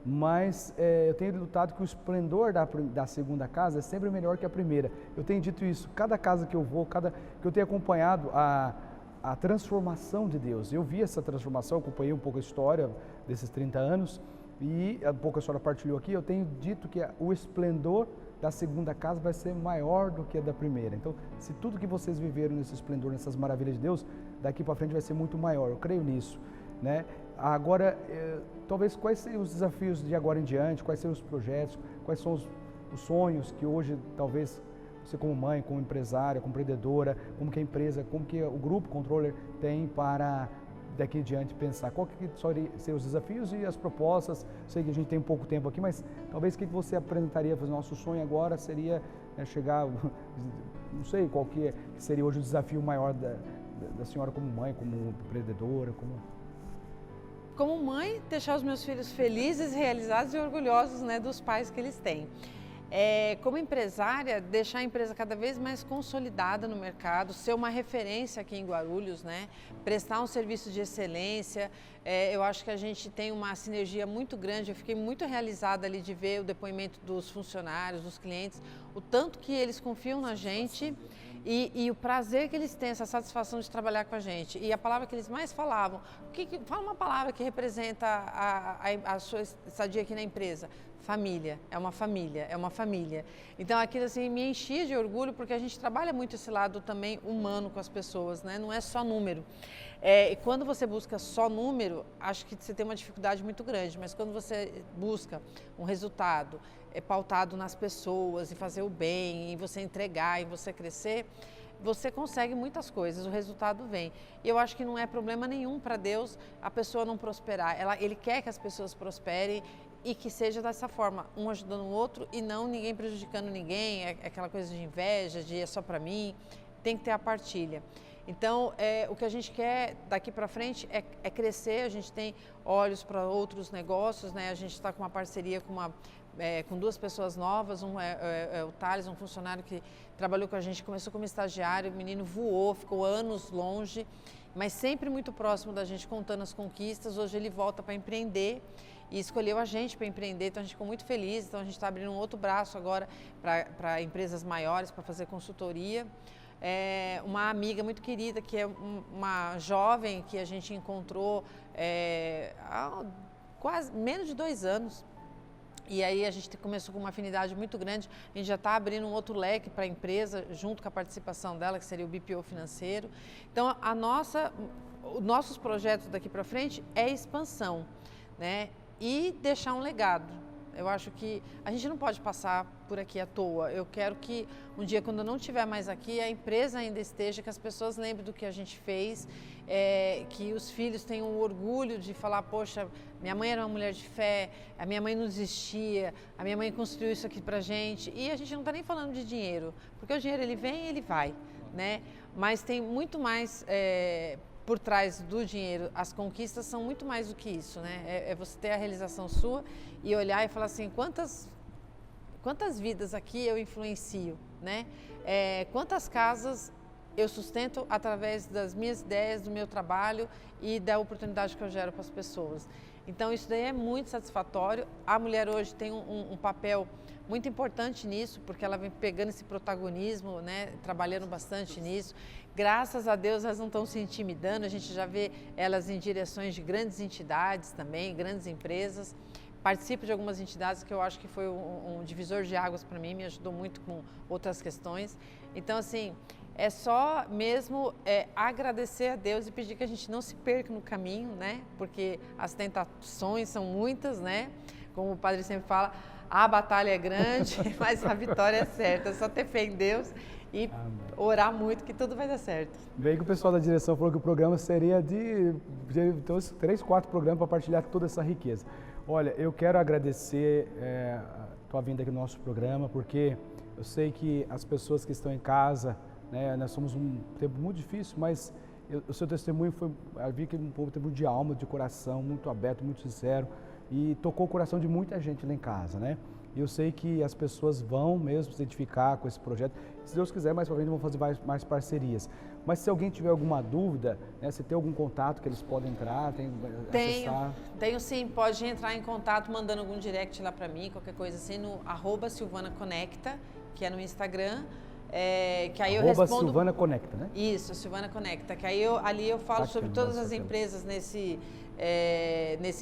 Mas eu tenho lutado que o esplendor da segunda casa é sempre melhor que a primeira. Eu tenho dito isso, cada casa que eu vou, que eu tenho acompanhado a transformação de Deus. Eu vi essa transformação, acompanhei um pouco a história desses 30 anos e um pouco a senhora partilhou aqui, eu tenho dito que o esplendor da segunda casa vai ser maior do que a da primeira. Então, se tudo que vocês viveram nesse esplendor, nessas maravilhas de Deus, daqui para frente vai ser muito maior, eu creio nisso, né? Agora, talvez quais seriam os desafios de agora em diante, quais seriam os projetos, quais são os sonhos que hoje talvez você como mãe, como empresária, como empreendedora, como que a empresa, como que o grupo Controller tem para daqui em diante pensar qual que seriam os desafios e as propostas. Sei que a gente tem pouco tempo aqui, mas talvez o que você apresentaria para o nosso sonho agora seria chegar, não sei qual que seria hoje o desafio maior da senhora como mãe, como empreendedora, Como mãe, deixar os meus filhos felizes, realizados e orgulhosos, né, dos pais que eles têm. Como empresária, deixar a empresa cada vez mais consolidada no mercado, ser uma referência aqui em Guarulhos, né? Prestar um serviço de excelência. Eu acho que a gente tem uma sinergia muito grande. Eu fiquei muito realizada ali de ver o depoimento dos funcionários, dos clientes, o tanto que eles confiam na gente e o prazer que eles têm, essa satisfação de trabalhar com a gente. E a palavra que eles mais falavam, fala uma palavra que representa a sua estadia aqui na empresa. Família, é uma família, é uma família. Então aquilo assim me enchia de orgulho porque a gente trabalha muito esse lado também humano com as pessoas, né? Não é só número. E quando você busca só número, acho que você tem uma dificuldade muito grande, mas quando você busca um resultado pautado nas pessoas, em fazer o bem, em você entregar, em você crescer, você consegue muitas coisas, o resultado vem. E eu acho que não é problema nenhum para Deus a pessoa não prosperar. Ele quer que as pessoas prosperem e que seja dessa forma, um ajudando o outro e não ninguém prejudicando ninguém, aquela coisa de inveja, de é só para mim, tem que ter a partilha. Então, o que a gente quer daqui para frente é crescer, a gente tem olhos para outros negócios, né? A gente está com uma parceria com duas pessoas novas, um é o Thales, um funcionário que trabalhou com a gente, começou como estagiário, o menino voou, ficou anos longe, mas sempre muito próximo da gente, contando as conquistas. Hoje ele volta para empreender e escolheu a gente para empreender, então a gente ficou muito feliz. Então a gente está abrindo um outro braço agora para empresas maiores, para fazer consultoria. Uma amiga muito querida, que é uma jovem que a gente encontrou há quase menos de 2 anos. E aí a gente começou com uma afinidade muito grande, a gente já está abrindo um outro leque para a empresa, junto com a participação dela, que seria o BPO financeiro. Então, os nossos projetos daqui para frente é expansão, né? E deixar um legado. Eu acho que a gente não pode passar por aqui à toa. Eu quero que um dia, quando eu não estiver mais aqui, a empresa ainda esteja, que as pessoas lembrem do que a gente fez, que os filhos tenham o orgulho de falar, poxa, minha mãe era uma mulher de fé, a minha mãe não desistia, a minha mãe construiu isso aqui pra gente. E a gente não está nem falando de dinheiro, porque o dinheiro ele vem e ele vai, né? Mas tem muito mais por trás do dinheiro. As conquistas são muito mais do que isso, né? É você ter a realização sua e olhar e falar assim, quantas vidas aqui eu influencio, né? Quantas casas eu sustento através das minhas ideias, do meu trabalho e da oportunidade que eu gero para as pessoas. Então isso daí é muito satisfatório. A mulher hoje tem um papel muito importante nisso, porque ela vem pegando esse protagonismo, né, trabalhando bastante nisso. Graças a Deus elas não estão se intimidando, a gente já vê elas em direções de grandes entidades também, grandes empresas. Participo de algumas entidades que eu acho que foi um divisor de águas para mim, me ajudou muito com outras questões. Então, assim, é só mesmo agradecer a Deus e pedir que a gente não se perca no caminho, né? Porque as tentações são muitas, né? Como o padre sempre fala, a batalha é grande, mas a vitória é certa. É só ter fé em Deus e orar muito que tudo vai dar certo. Bem que o pessoal da direção falou que o programa seria de 3, 4 programas para partilhar toda essa riqueza. Olha, eu quero agradecer a tua vinda aqui no nosso programa, porque eu sei que as pessoas que estão em casa, né, nós somos um tempo muito difícil, mas o seu testemunho eu vi que um povo teve de alma, de coração, muito aberto, muito sincero, e tocou o coração de muita gente lá em casa, né? E eu sei que as pessoas vão mesmo se identificar com esse projeto. Se Deus quiser, mais para frente vamos fazer mais parcerias. Mas se alguém tiver alguma dúvida, né, se tem algum contato que eles podem entrar, acessar? Tenho sim, pode entrar em contato mandando algum direct lá para mim, qualquer coisa assim, no @SilvanaConecta, que é no Instagram. Que aí eu respondo... Silvana Conecta, né? Isso, Silvana Conecta, que aí ali eu falo sobre todas as empresas nesse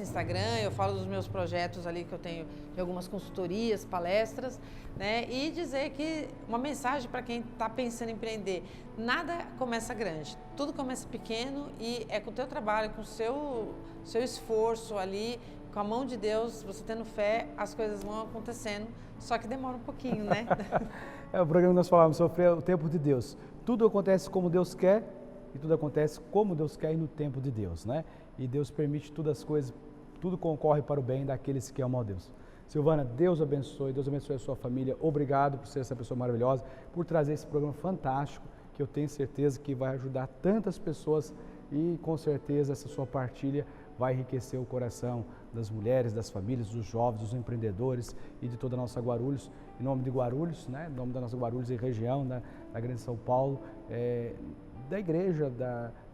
Instagram, eu falo dos meus projetos ali que eu tenho, de algumas consultorias, palestras, né? E dizer que uma mensagem para quem está pensando em empreender, nada começa grande, tudo começa pequeno e é com o teu trabalho, com o seu esforço ali, com a mão de Deus, você tendo fé, as coisas vão acontecendo, só que demora um pouquinho, né? O programa que nós falávamos sobre o tempo de Deus. Tudo acontece como Deus quer e tudo acontece como Deus quer e no tempo de Deus, né? E Deus permite todas as coisas, tudo concorre para o bem daqueles que amam a Deus. Silvana, Deus abençoe a sua família. Obrigado por ser essa pessoa maravilhosa, por trazer esse programa fantástico, que eu tenho certeza que vai ajudar tantas pessoas e com certeza essa sua partilha vai enriquecer o coração das mulheres, das famílias, dos jovens, dos empreendedores e de toda a nossa Guarulhos. Em nome de Guarulhos, né? Em nome da nossa Guarulhos e região, da Grande São Paulo, da igreja,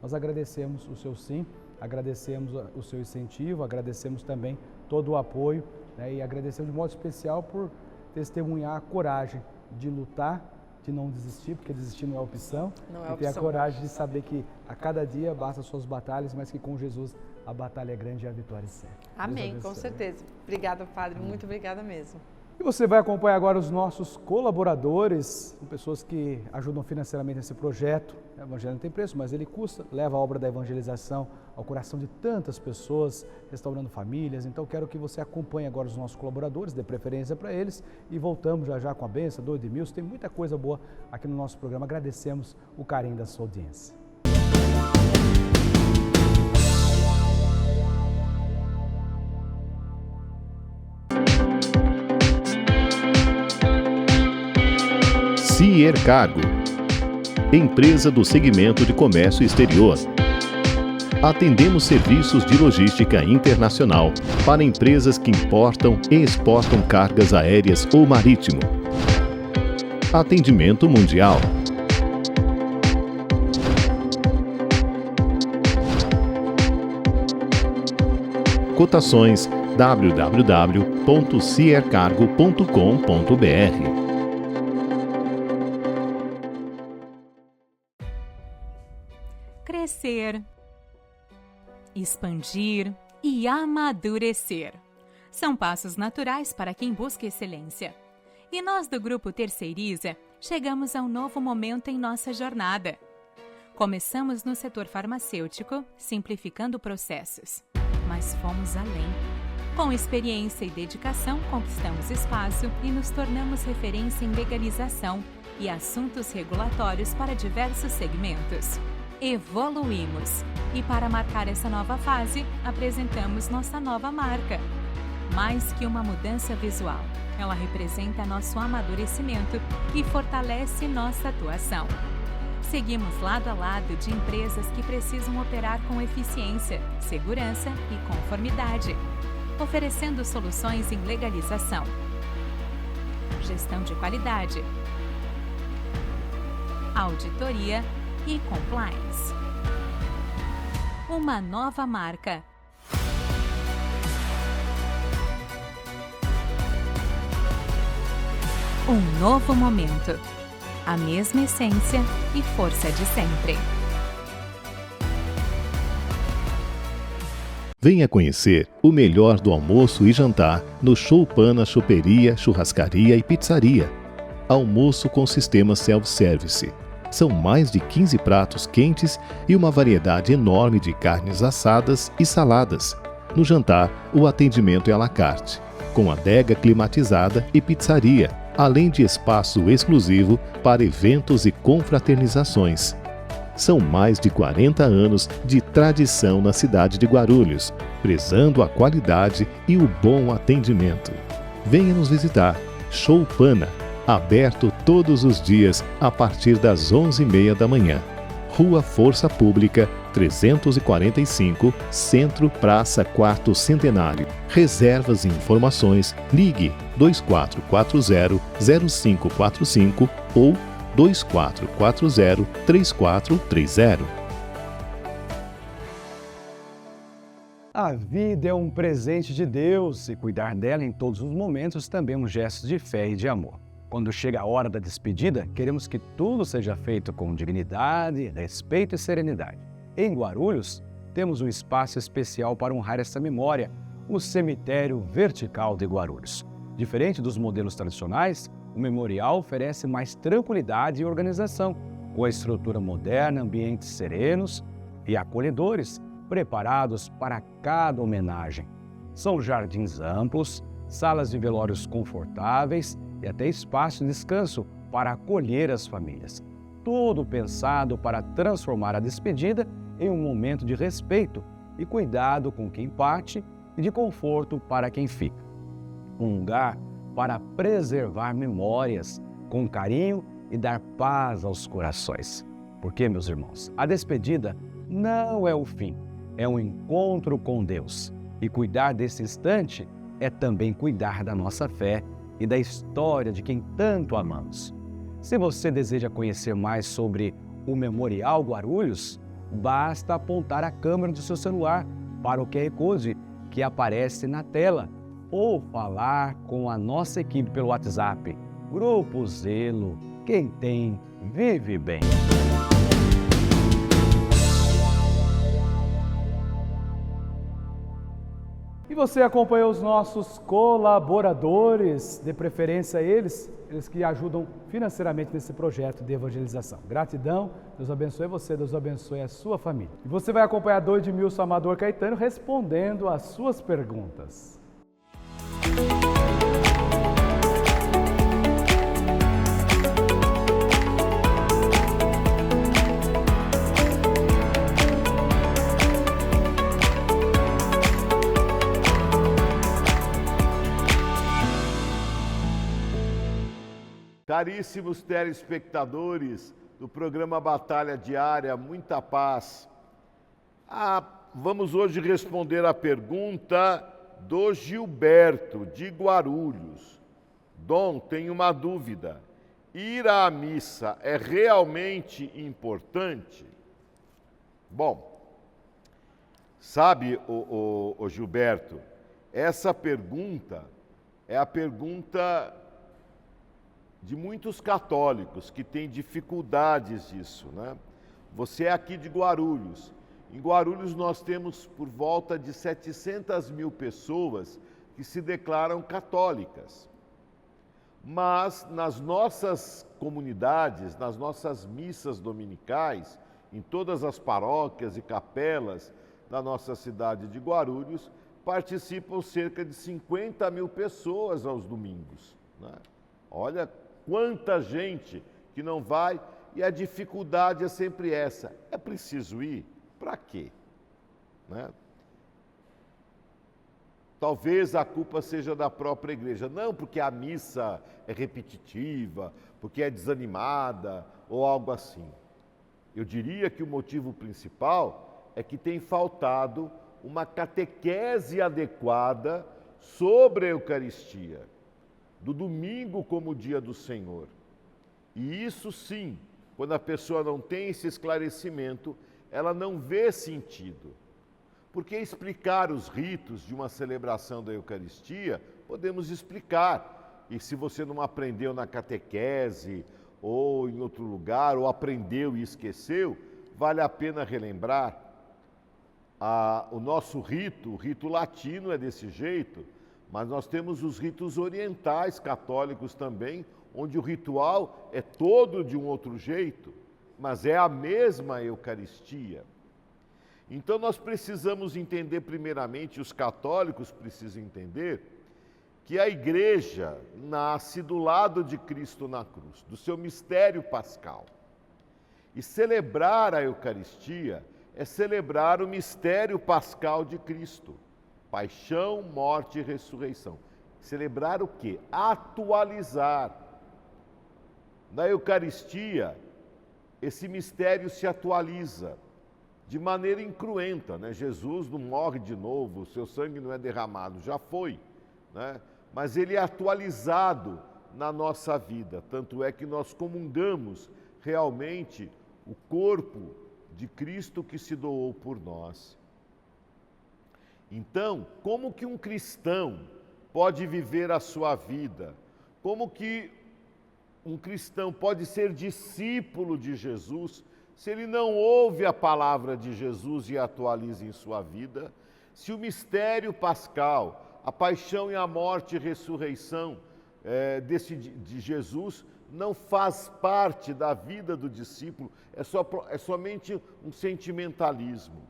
nós agradecemos o seu sim, agradecemos o seu incentivo, agradecemos também todo o apoio, né? E agradecemos de modo especial por testemunhar a coragem de lutar, de não desistir, porque desistir não é opção, e ter a coragem de saber que a cada dia basta as suas batalhas, mas que com Jesus a batalha é grande e a vitória é certa. Amém, com certeza. Obrigada, Padre, muito obrigada mesmo. E você vai acompanhar agora os nossos colaboradores, pessoas que ajudam financeiramente nesse projeto. O Evangelho não tem preço, mas ele custa, leva a obra da evangelização ao coração de tantas pessoas, restaurando famílias. Então, quero que você acompanhe agora os nossos colaboradores, dê preferência para eles e voltamos já com a bênção do Edmilson. Tem muita coisa boa aqui no nosso programa. Agradecemos o carinho da sua audiência. Ciercargo, empresa do segmento de comércio exterior. Atendemos serviços de logística internacional para empresas que importam e exportam cargas aéreas ou marítimo. Atendimento mundial. Cotações www.ciercargo.com.br. Crescer, expandir e amadurecer são passos naturais para quem busca excelência. E nós do Grupo Terceiriza chegamos a um novo momento em nossa jornada. Começamos no setor farmacêutico, simplificando processos, mas fomos além. Com experiência e dedicação, conquistamos espaço e nos tornamos referência em legalização e assuntos regulatórios para diversos segmentos. Evoluímos e para marcar essa nova fase, apresentamos nossa nova marca. Mais que uma mudança visual, ela representa nosso amadurecimento e fortalece nossa atuação. Seguimos lado a lado de empresas que precisam operar com eficiência, segurança e conformidade, oferecendo soluções em legalização, gestão de qualidade, auditoria e compliance. Uma nova marca. Um novo momento. A mesma essência e força de sempre. Venha conhecer o melhor do almoço e jantar no Choupana Choperia, Churrascaria e Pizzaria. Almoço com sistema self-service. São mais de 15 pratos quentes e uma variedade enorme de carnes assadas e saladas. No jantar, o atendimento é à la carte, com adega climatizada e pizzaria, além de espaço exclusivo para eventos e confraternizações. São mais de 40 anos de tradição na cidade de Guarulhos, prezando a qualidade e o bom atendimento. Venha nos visitar. Choupana, aberto todos os dias a partir das 11h30 da manhã. Rua Força Pública, 345, Centro, Praça 4 Centenário. Reservas e informações, ligue 2440-0545 ou 2440-3430. A vida é um presente de Deus e cuidar dela em todos os momentos também é um gesto de fé e de amor. Quando chega a hora da despedida, queremos que tudo seja feito com dignidade, respeito e serenidade. Em Guarulhos, temos um espaço especial para honrar essa memória, o Cemitério Vertical de Guarulhos. Diferente dos modelos tradicionais, o memorial oferece mais tranquilidade e organização, com a estrutura moderna, ambientes serenos e acolhedores, preparados para cada homenagem. São jardins amplos, salas de velórios confortáveis e até espaço de descanso para acolher as famílias. Tudo pensado para transformar a despedida em um momento de respeito e cuidado com quem parte e de conforto para quem fica. Um lugar para preservar memórias com carinho e dar paz aos corações. Porque, meus irmãos, a despedida não é o fim, é um encontro com Deus. E cuidar desse instante é também cuidar da nossa fé e da história de quem tanto amamos. Se você deseja conhecer mais sobre o Memorial Guarulhos, basta apontar a câmera do seu celular para o QR Code que aparece na tela ou falar com a nossa equipe pelo WhatsApp. Grupo Zelo, quem tem, vive bem. E você acompanhou os nossos colaboradores, de preferência eles que ajudam financeiramente nesse projeto de evangelização. Gratidão, Deus abençoe você, Deus abençoe a sua família. E você vai acompanhar Edmilson Amador Caetano respondendo às suas perguntas. Caríssimos telespectadores do programa Batalha Diária, muita paz. Vamos hoje responder a pergunta do Gilberto, de Guarulhos. Dom, tenho uma dúvida. Ir à missa é realmente importante? Bom, sabe, o Gilberto, essa pergunta é a pergunta de muitos católicos que têm dificuldades disso, né? Você é aqui de Guarulhos. Em Guarulhos nós temos por volta de 700 mil pessoas que se declaram católicas. Mas nas nossas comunidades, nas nossas missas dominicais, em todas as paróquias e capelas da nossa cidade de Guarulhos, participam cerca de 50 mil pessoas aos domingos, né? Olha quanta gente que não vai, e a dificuldade é sempre essa. É preciso ir? Para quê? Né? Talvez a culpa seja da própria igreja. Não porque a missa é repetitiva, porque é desanimada ou algo assim. Eu diria que o motivo principal é que tem faltado uma catequese adequada sobre a Eucaristia, do domingo como dia do Senhor. E isso sim, quando a pessoa não tem esse esclarecimento, ela não vê sentido. Porque explicar os ritos de uma celebração da Eucaristia, podemos explicar. E se você não aprendeu na catequese, ou em outro lugar, ou aprendeu e esqueceu, vale a pena relembrar. O nosso rito, o rito latino é desse jeito, mas nós temos os ritos orientais católicos também, onde o ritual é todo de um outro jeito, mas é a mesma Eucaristia. Então nós precisamos entender primeiramente, os católicos precisam entender, que a igreja nasce do lado de Cristo na cruz, do seu mistério pascal. E celebrar a Eucaristia é celebrar o mistério pascal de Cristo. Paixão, morte e ressurreição. Celebrar o quê? Atualizar. Na Eucaristia, esse mistério se atualiza de maneira incruenta, né? Jesus não morre de novo, o seu sangue não é derramado, já foi, né? Mas ele é atualizado na nossa vida, tanto é que nós comungamos realmente o corpo de Cristo que se doou por nós. Então, como que um cristão pode viver a sua vida? Como que um cristão pode ser discípulo de Jesus se ele não ouve a palavra de Jesus e a atualiza em sua vida? Se o mistério pascal, a paixão e a morte e ressurreição de Jesus não faz parte da vida do discípulo, é somente um sentimentalismo.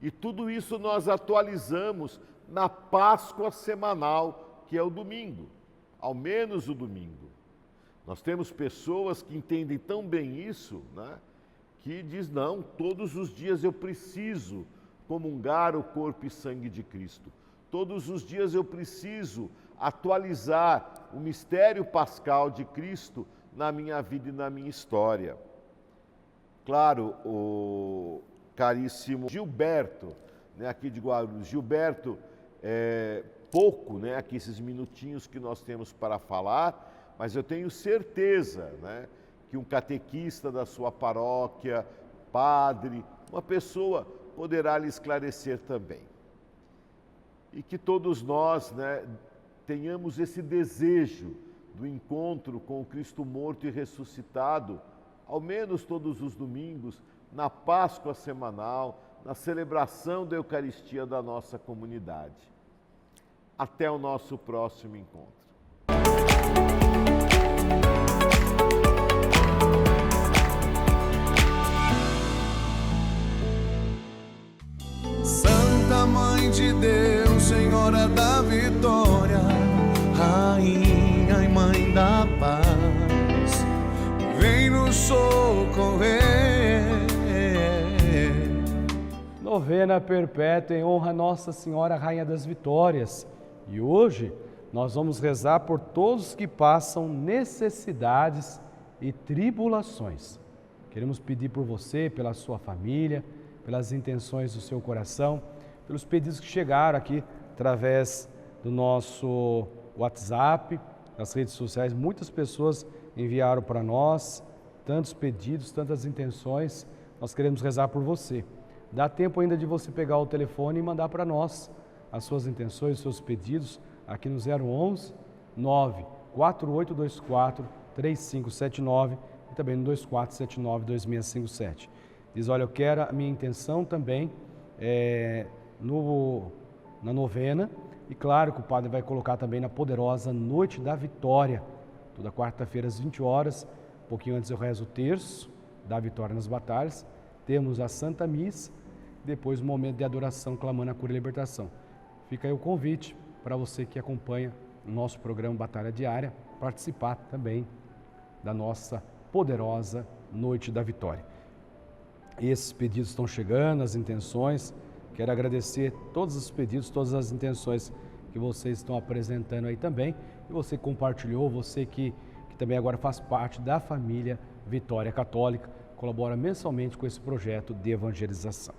E tudo isso nós atualizamos na Páscoa semanal, que é o domingo, ao menos o domingo. Nós temos pessoas que entendem tão bem isso, né, que diz, não, todos os dias eu preciso comungar o corpo e sangue de Cristo. Todos os dias eu preciso atualizar o mistério pascal de Cristo na minha vida e na minha história. Claro, o caríssimo Gilberto, né, aqui de Guarulhos. Gilberto, pouco, né, aqui esses minutinhos que nós temos para falar, mas eu tenho certeza, né, que um catequista da sua paróquia, padre, uma pessoa poderá lhe esclarecer também. E que todos nós, né, tenhamos esse desejo do encontro com o Cristo morto e ressuscitado, ao menos todos os domingos, na Páscoa semanal, na celebração da Eucaristia da nossa comunidade. Até o nosso próximo encontro. Santa Mãe de Deus, Senhora da Vitória, Rainha e Mãe da Paz, vem nos socorrer. Novena perpétua em honra a Nossa Senhora, Rainha das Vitórias. E hoje nós vamos rezar por todos que passam necessidades e tribulações. Queremos pedir por você, pela sua família, pelas intenções do seu coração, pelos pedidos que chegaram aqui através do nosso WhatsApp, nas redes sociais. Muitas pessoas enviaram para nós tantos pedidos, tantas intenções. Nós queremos rezar por você. Dá tempo ainda de você pegar o telefone e mandar para nós as suas intenções, os seus pedidos, aqui no 011 94824 3579 e também no 2479 2657. Diz, olha, eu quero, a minha intenção também na novena, e claro que o padre vai colocar também na poderosa Noite da Vitória, toda quarta-feira às 20 horas, um pouquinho antes eu rezo o terço da Vitória nas Batalhas, temos a Santa Missa, depois o momento de adoração clamando a cura e libertação. Fica aí o convite para você que acompanha o nosso programa Batalha Diária, participar também da nossa poderosa Noite da Vitória. Esses pedidos estão chegando, as intenções. Quero agradecer todos os pedidos, todas as intenções que vocês estão apresentando aí também. E você compartilhou, você que também agora faz parte da família Vitória Católica, colabora mensalmente com esse projeto de evangelização.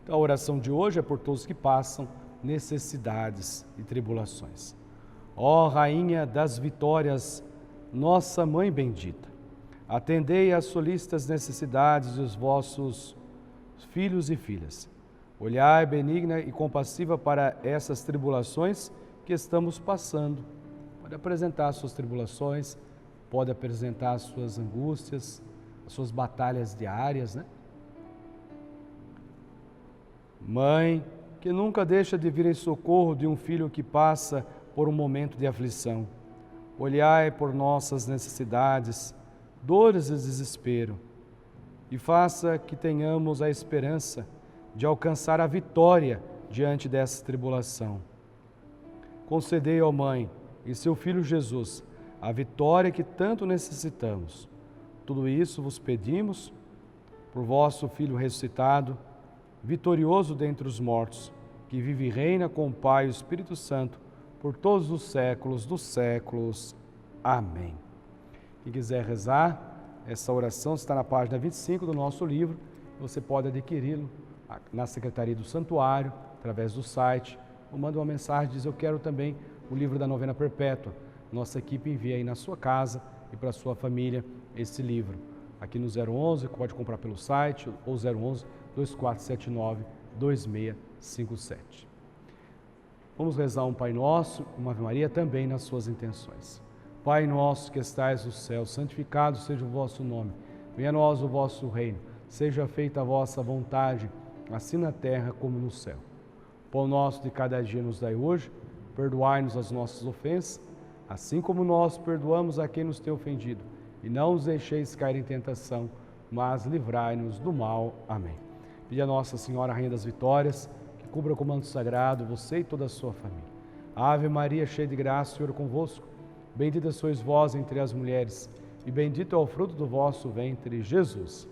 Então, a oração de hoje é por todos que passam necessidades e tribulações. Ó Rainha das Vitórias, nossa Mãe bendita, atendei às solícitas necessidades dos vossos filhos e filhas. Olhai benigna e compassiva para essas tribulações que estamos passando. Pode apresentar as suas tribulações, pode apresentar as suas angústias, as suas batalhas diárias, né? Mãe, que nunca deixa de vir em socorro de um filho que passa por um momento de aflição. Olhai por nossas necessidades, dores e desespero, e faça que tenhamos a esperança de alcançar a vitória diante dessa tribulação. Concedei, ó Mãe, e seu Filho Jesus, a vitória que tanto necessitamos. Tudo isso vos pedimos por vosso Filho ressuscitado, vitorioso dentre os mortos, que vive e reina com o Pai e o Espírito Santo, por todos os séculos dos séculos. Amém. Quem quiser rezar, essa oração está na página 25 do nosso livro. Você pode adquiri-lo na Secretaria do Santuário, através do site, ou manda uma mensagem, diz: eu quero também o livro da Novena Perpétua. Nossa equipe envia aí na sua casa e para a sua família esse livro. Aqui no 011, pode comprar pelo site, ou 011 2479 2657. Vamos rezar um Pai Nosso, uma Ave Maria também nas suas intenções. Pai nosso que estais no céu, santificado seja o vosso nome. Venha a nós o vosso reino. Seja feita a vossa vontade, assim na terra como no céu. O pão nosso de cada dia nos dai hoje. Perdoai-nos as nossas ofensas, assim como nós perdoamos a quem nos tem ofendido. E não nos deixeis cair em tentação, mas livrai-nos do mal. Amém. Pede a Nossa Senhora, Rainha das Vitórias, que cubra com o manto sagrado você e toda a sua família. Ave Maria, cheia de graça, o Senhor é convosco. Bendita sois vós entre as mulheres, e bendito é o fruto do vosso ventre, Jesus.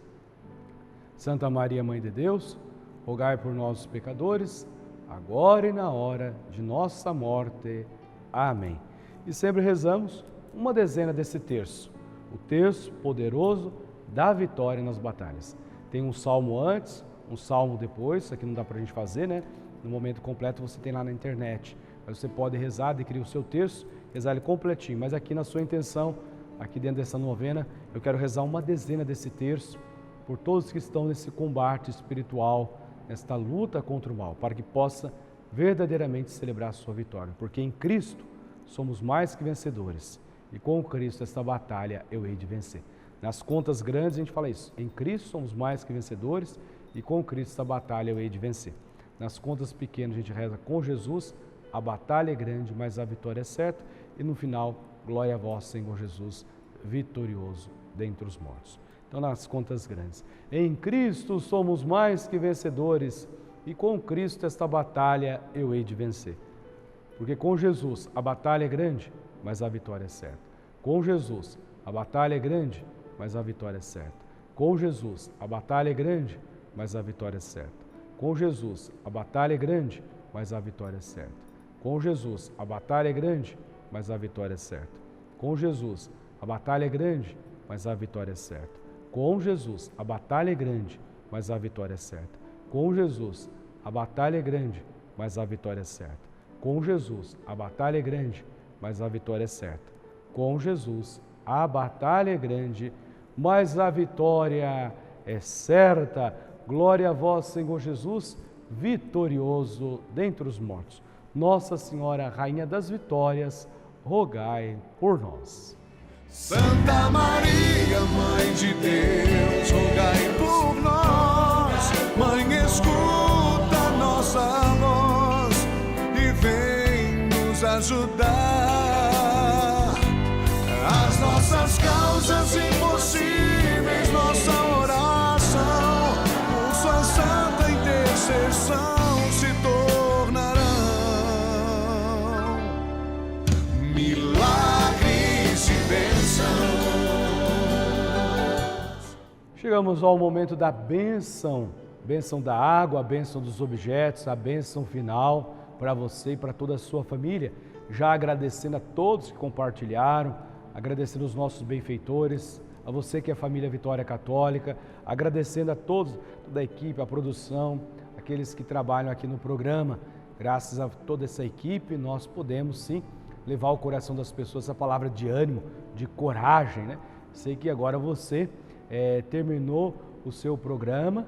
Santa Maria, Mãe de Deus, rogai por nós, os pecadores, agora e na hora de nossa morte. Amém. E sempre rezamos uma dezena desse terço, o terço poderoso da vitória nas batalhas. Tem um salmo antes, um salmo depois, isso aqui não dá para a gente fazer, né? No momento completo você tem lá na internet. Mas você pode rezar, adquirir o seu terço, rezar ele completinho. Mas aqui na sua intenção, aqui dentro dessa novena, eu quero rezar uma dezena desse terço por todos que estão nesse combate espiritual, nesta luta contra o mal, para que possa verdadeiramente celebrar a sua vitória. Porque em Cristo somos mais que vencedores. E com Cristo esta batalha eu hei de vencer. Nas contas grandes a gente fala isso. Em Cristo somos mais que vencedores e com Cristo esta batalha eu hei de vencer. Nas contas pequenas a gente reza: com Jesus a batalha é grande, mas a vitória é certa. E no final, glória a vós, Senhor Jesus, vitorioso dentre os mortos. Então, nas contas grandes, em Cristo somos mais que vencedores e com Cristo esta batalha eu hei de vencer. Porque com Jesus a batalha é grande, mas a vitória é certa. Com Jesus a batalha é grande, mas a vitória é certa. Com Jesus a batalha é grande, mas a vitória é certa. Com Jesus a batalha é grande, mas a vitória é certa. Com Jesus a batalha é grande, mas a vitória é certa. Com Jesus a batalha é grande, mas a vitória é certa. Com Jesus a batalha é grande, mas a vitória é certa. Com Jesus a batalha é grande, mas a vitória é certa. Com Jesus a batalha é grande, mas a vitória é certa. Com Jesus a batalha é grande, mas a vitória é certa. Glória a vós, Senhor Jesus, vitorioso dentre os mortos. Nossa Senhora, Rainha das Vitórias, rogai por nós. Santa Maria, Mãe de Deus, rogai por nós. Mãe, escuta nossa voz e vem nos ajudar. As nossas causas impossíveis, nossa oração, por sua santa intercessão se tornarão milagres e bênçãos. Chegamos ao momento da bênção, bênção da água, a bênção dos objetos, a bênção final para você e para toda a sua família. Já agradecendo a todos que compartilharam, agradecendo os nossos benfeitores, a você que é família Vitória Católica, agradecendo a todos, toda a equipe, a produção, aqueles que trabalham aqui no programa. Graças a toda essa equipe, nós podemos sim levar ao coração das pessoas essa palavra de ânimo, de coragem, né? Sei que agora você terminou o seu programa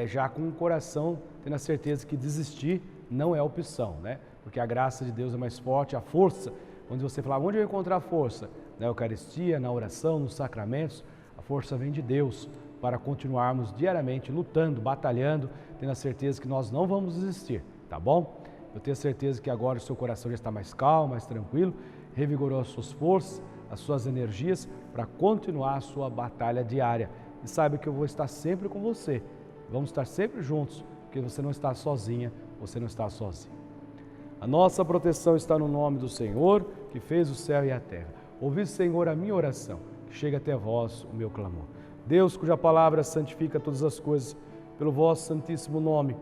já com o coração tendo a certeza que desistir não é opção, né? Porque a graça de Deus é mais forte, a força, onde você fala, onde eu encontrar força? Na Eucaristia, na oração, nos sacramentos, a força vem de Deus para continuarmos diariamente lutando, batalhando, tendo a certeza que nós não vamos desistir, tá bom? Eu tenho certeza que agora o seu coração já está mais calmo, mais tranquilo, revigorou as suas forças, as suas energias para continuar a sua batalha diária. E saiba que eu vou estar sempre com você, vamos estar sempre juntos, porque você não está sozinha, você não está sozinho. A nossa proteção está no nome do Senhor, que fez o céu e a terra. Ouvi, Senhor, a minha oração, que chega até vós o meu clamor. Deus, cuja palavra santifica todas as coisas, pelo vosso santíssimo nome,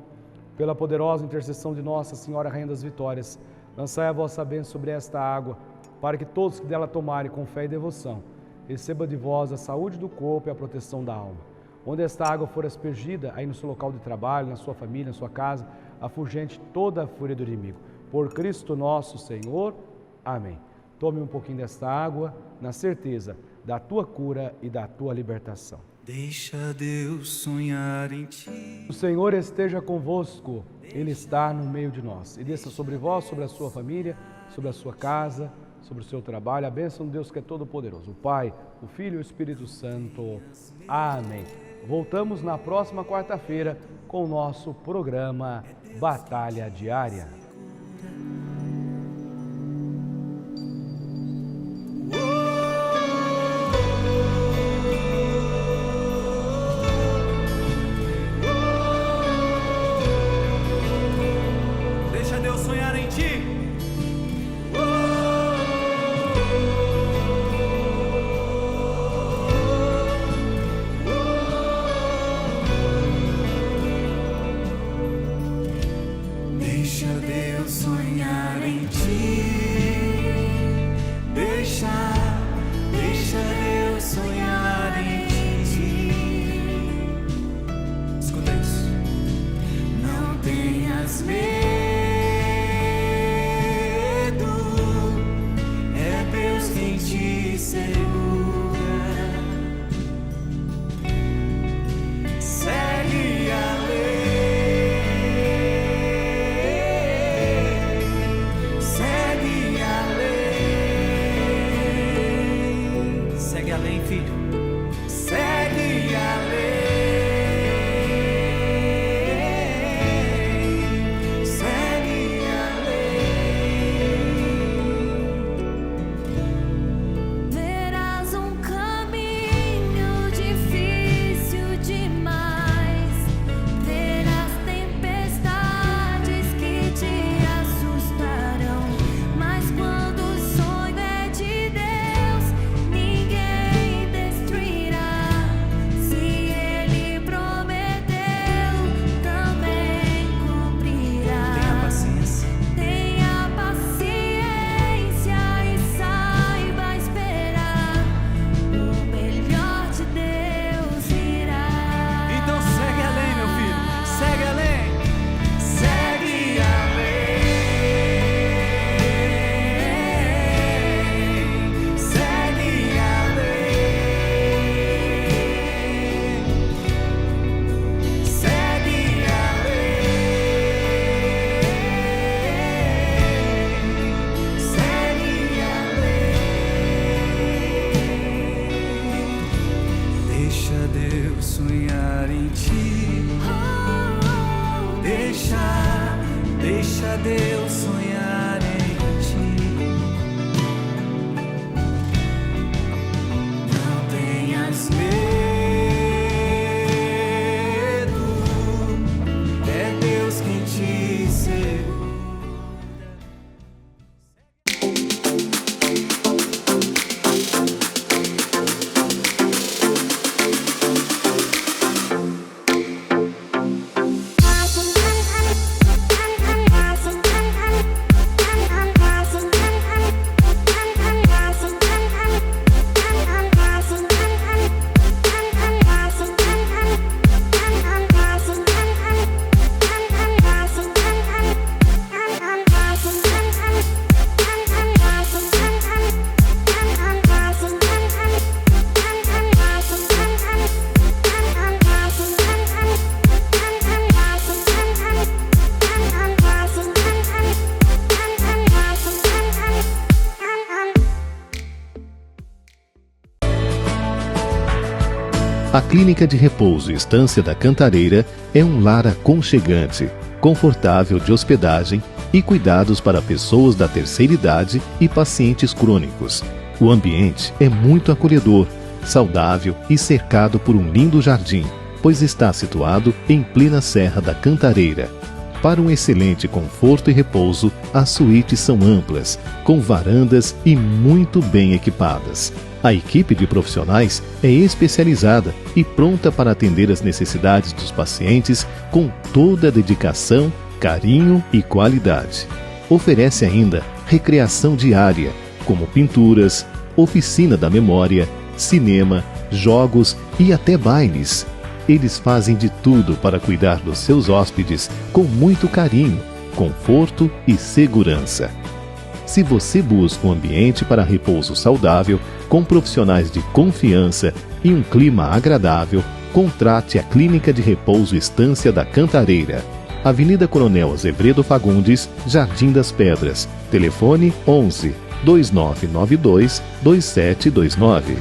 pela poderosa intercessão de Nossa Senhora, Rainha das Vitórias, lançai a vossa bênção sobre esta água, para que todos que dela tomarem com fé e devoção, receba de vós a saúde do corpo e a proteção da alma. Onde esta água for aspergida, aí no seu local de trabalho, na sua família, na sua casa, afugente toda a fúria do inimigo. Por Cristo nosso Senhor. Amém. Tome um pouquinho desta água, na certeza da tua cura e da tua libertação. Deixa Deus sonhar em ti. O Senhor esteja convosco, Ele está no meio de nós. E desça sobre vós, sobre a sua família, sobre a sua casa, sobre o seu trabalho, a bênção de Deus que é todo-poderoso, o Pai, o Filho e o Espírito Santo. Amém. Voltamos na próxima quarta-feira com o nosso programa Batalha Diária. Deixa Deus sonhar em ti. Deixa Deus sonhar em ti. Deixa Deus sonhar em ti. Escuta isso. Não tenhas medo, é Deus quem te segura. Segue a lei. Segue a lei, filho. Segue a lei. Segue a lei. Verás um caminho difícil demais. Verás tempestades que te assustarão. Mas quando o sonho é de Deus, ninguém destruirá. Se Ele prometeu, também cumprirá. Tenha paciência. Tenha paciência e saiba esperar. O melhor de Deus virá. Então segue a lei, meu filho. Segue a lei. Segue a lei. Segue a lei. Segue a lei. Segue a lei. Deixa Deus sonhar em ti. Deixa Deus sonhar em ti. Não tenhas medo, é Deus quem te segura. A Clínica de Repouso e Estância da Cantareira é um lar aconchegante, confortável de hospedagem e cuidados para pessoas da terceira idade e pacientes crônicos. O ambiente é muito acolhedor, saudável e cercado por um lindo jardim, pois está situado em plena Serra da Cantareira. Para um excelente conforto e repouso, as suítes são amplas, com varandas e muito bem equipadas. A equipe de profissionais é especializada e pronta para atender as necessidades dos pacientes com toda a dedicação, carinho e qualidade. Oferece ainda recreação diária, como pinturas, oficina da memória, cinema, jogos e até bailes. Eles fazem de tudo para cuidar dos seus hóspedes com muito carinho, conforto e segurança. Se você busca um ambiente para repouso saudável, com profissionais de confiança e um clima agradável, contrate a Clínica de Repouso Estância da Cantareira. Avenida Coronel Azevedo Fagundes, Jardim das Pedras. Telefone 11 2992 2729.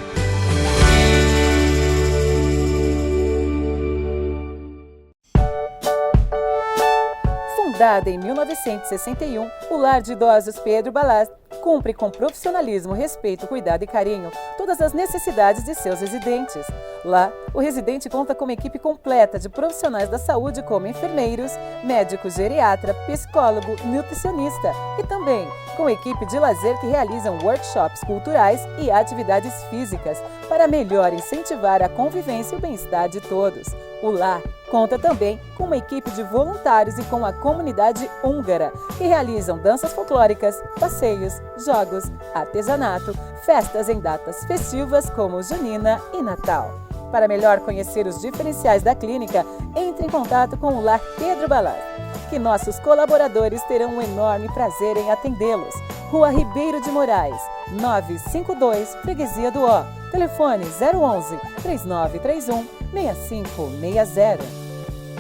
Fundada em 1961, o Lar de Idosos Pedro Balaz cumpre com profissionalismo, respeito, cuidado e carinho todas as necessidades de seus residentes. Lá, o residente conta com uma equipe completa de profissionais da saúde como enfermeiros, médicos, geriatra, psicólogo, nutricionista e também com equipe de lazer que realizam workshops culturais e atividades físicas para melhor incentivar a convivência e o bem-estar de todos. O Lar conta também com uma equipe de voluntários e com a comunidade húngara, que realizam danças folclóricas, passeios, jogos, artesanato, festas em datas festivas como Junina e Natal. Para melhor conhecer os diferenciais da clínica, entre em contato com o Lar Pedro Balaz, que nossos colaboradores terão um enorme prazer em atendê-los. Rua Ribeiro de Moraes, 952, Freguesia do Ó. Telefone 011 3931 6560.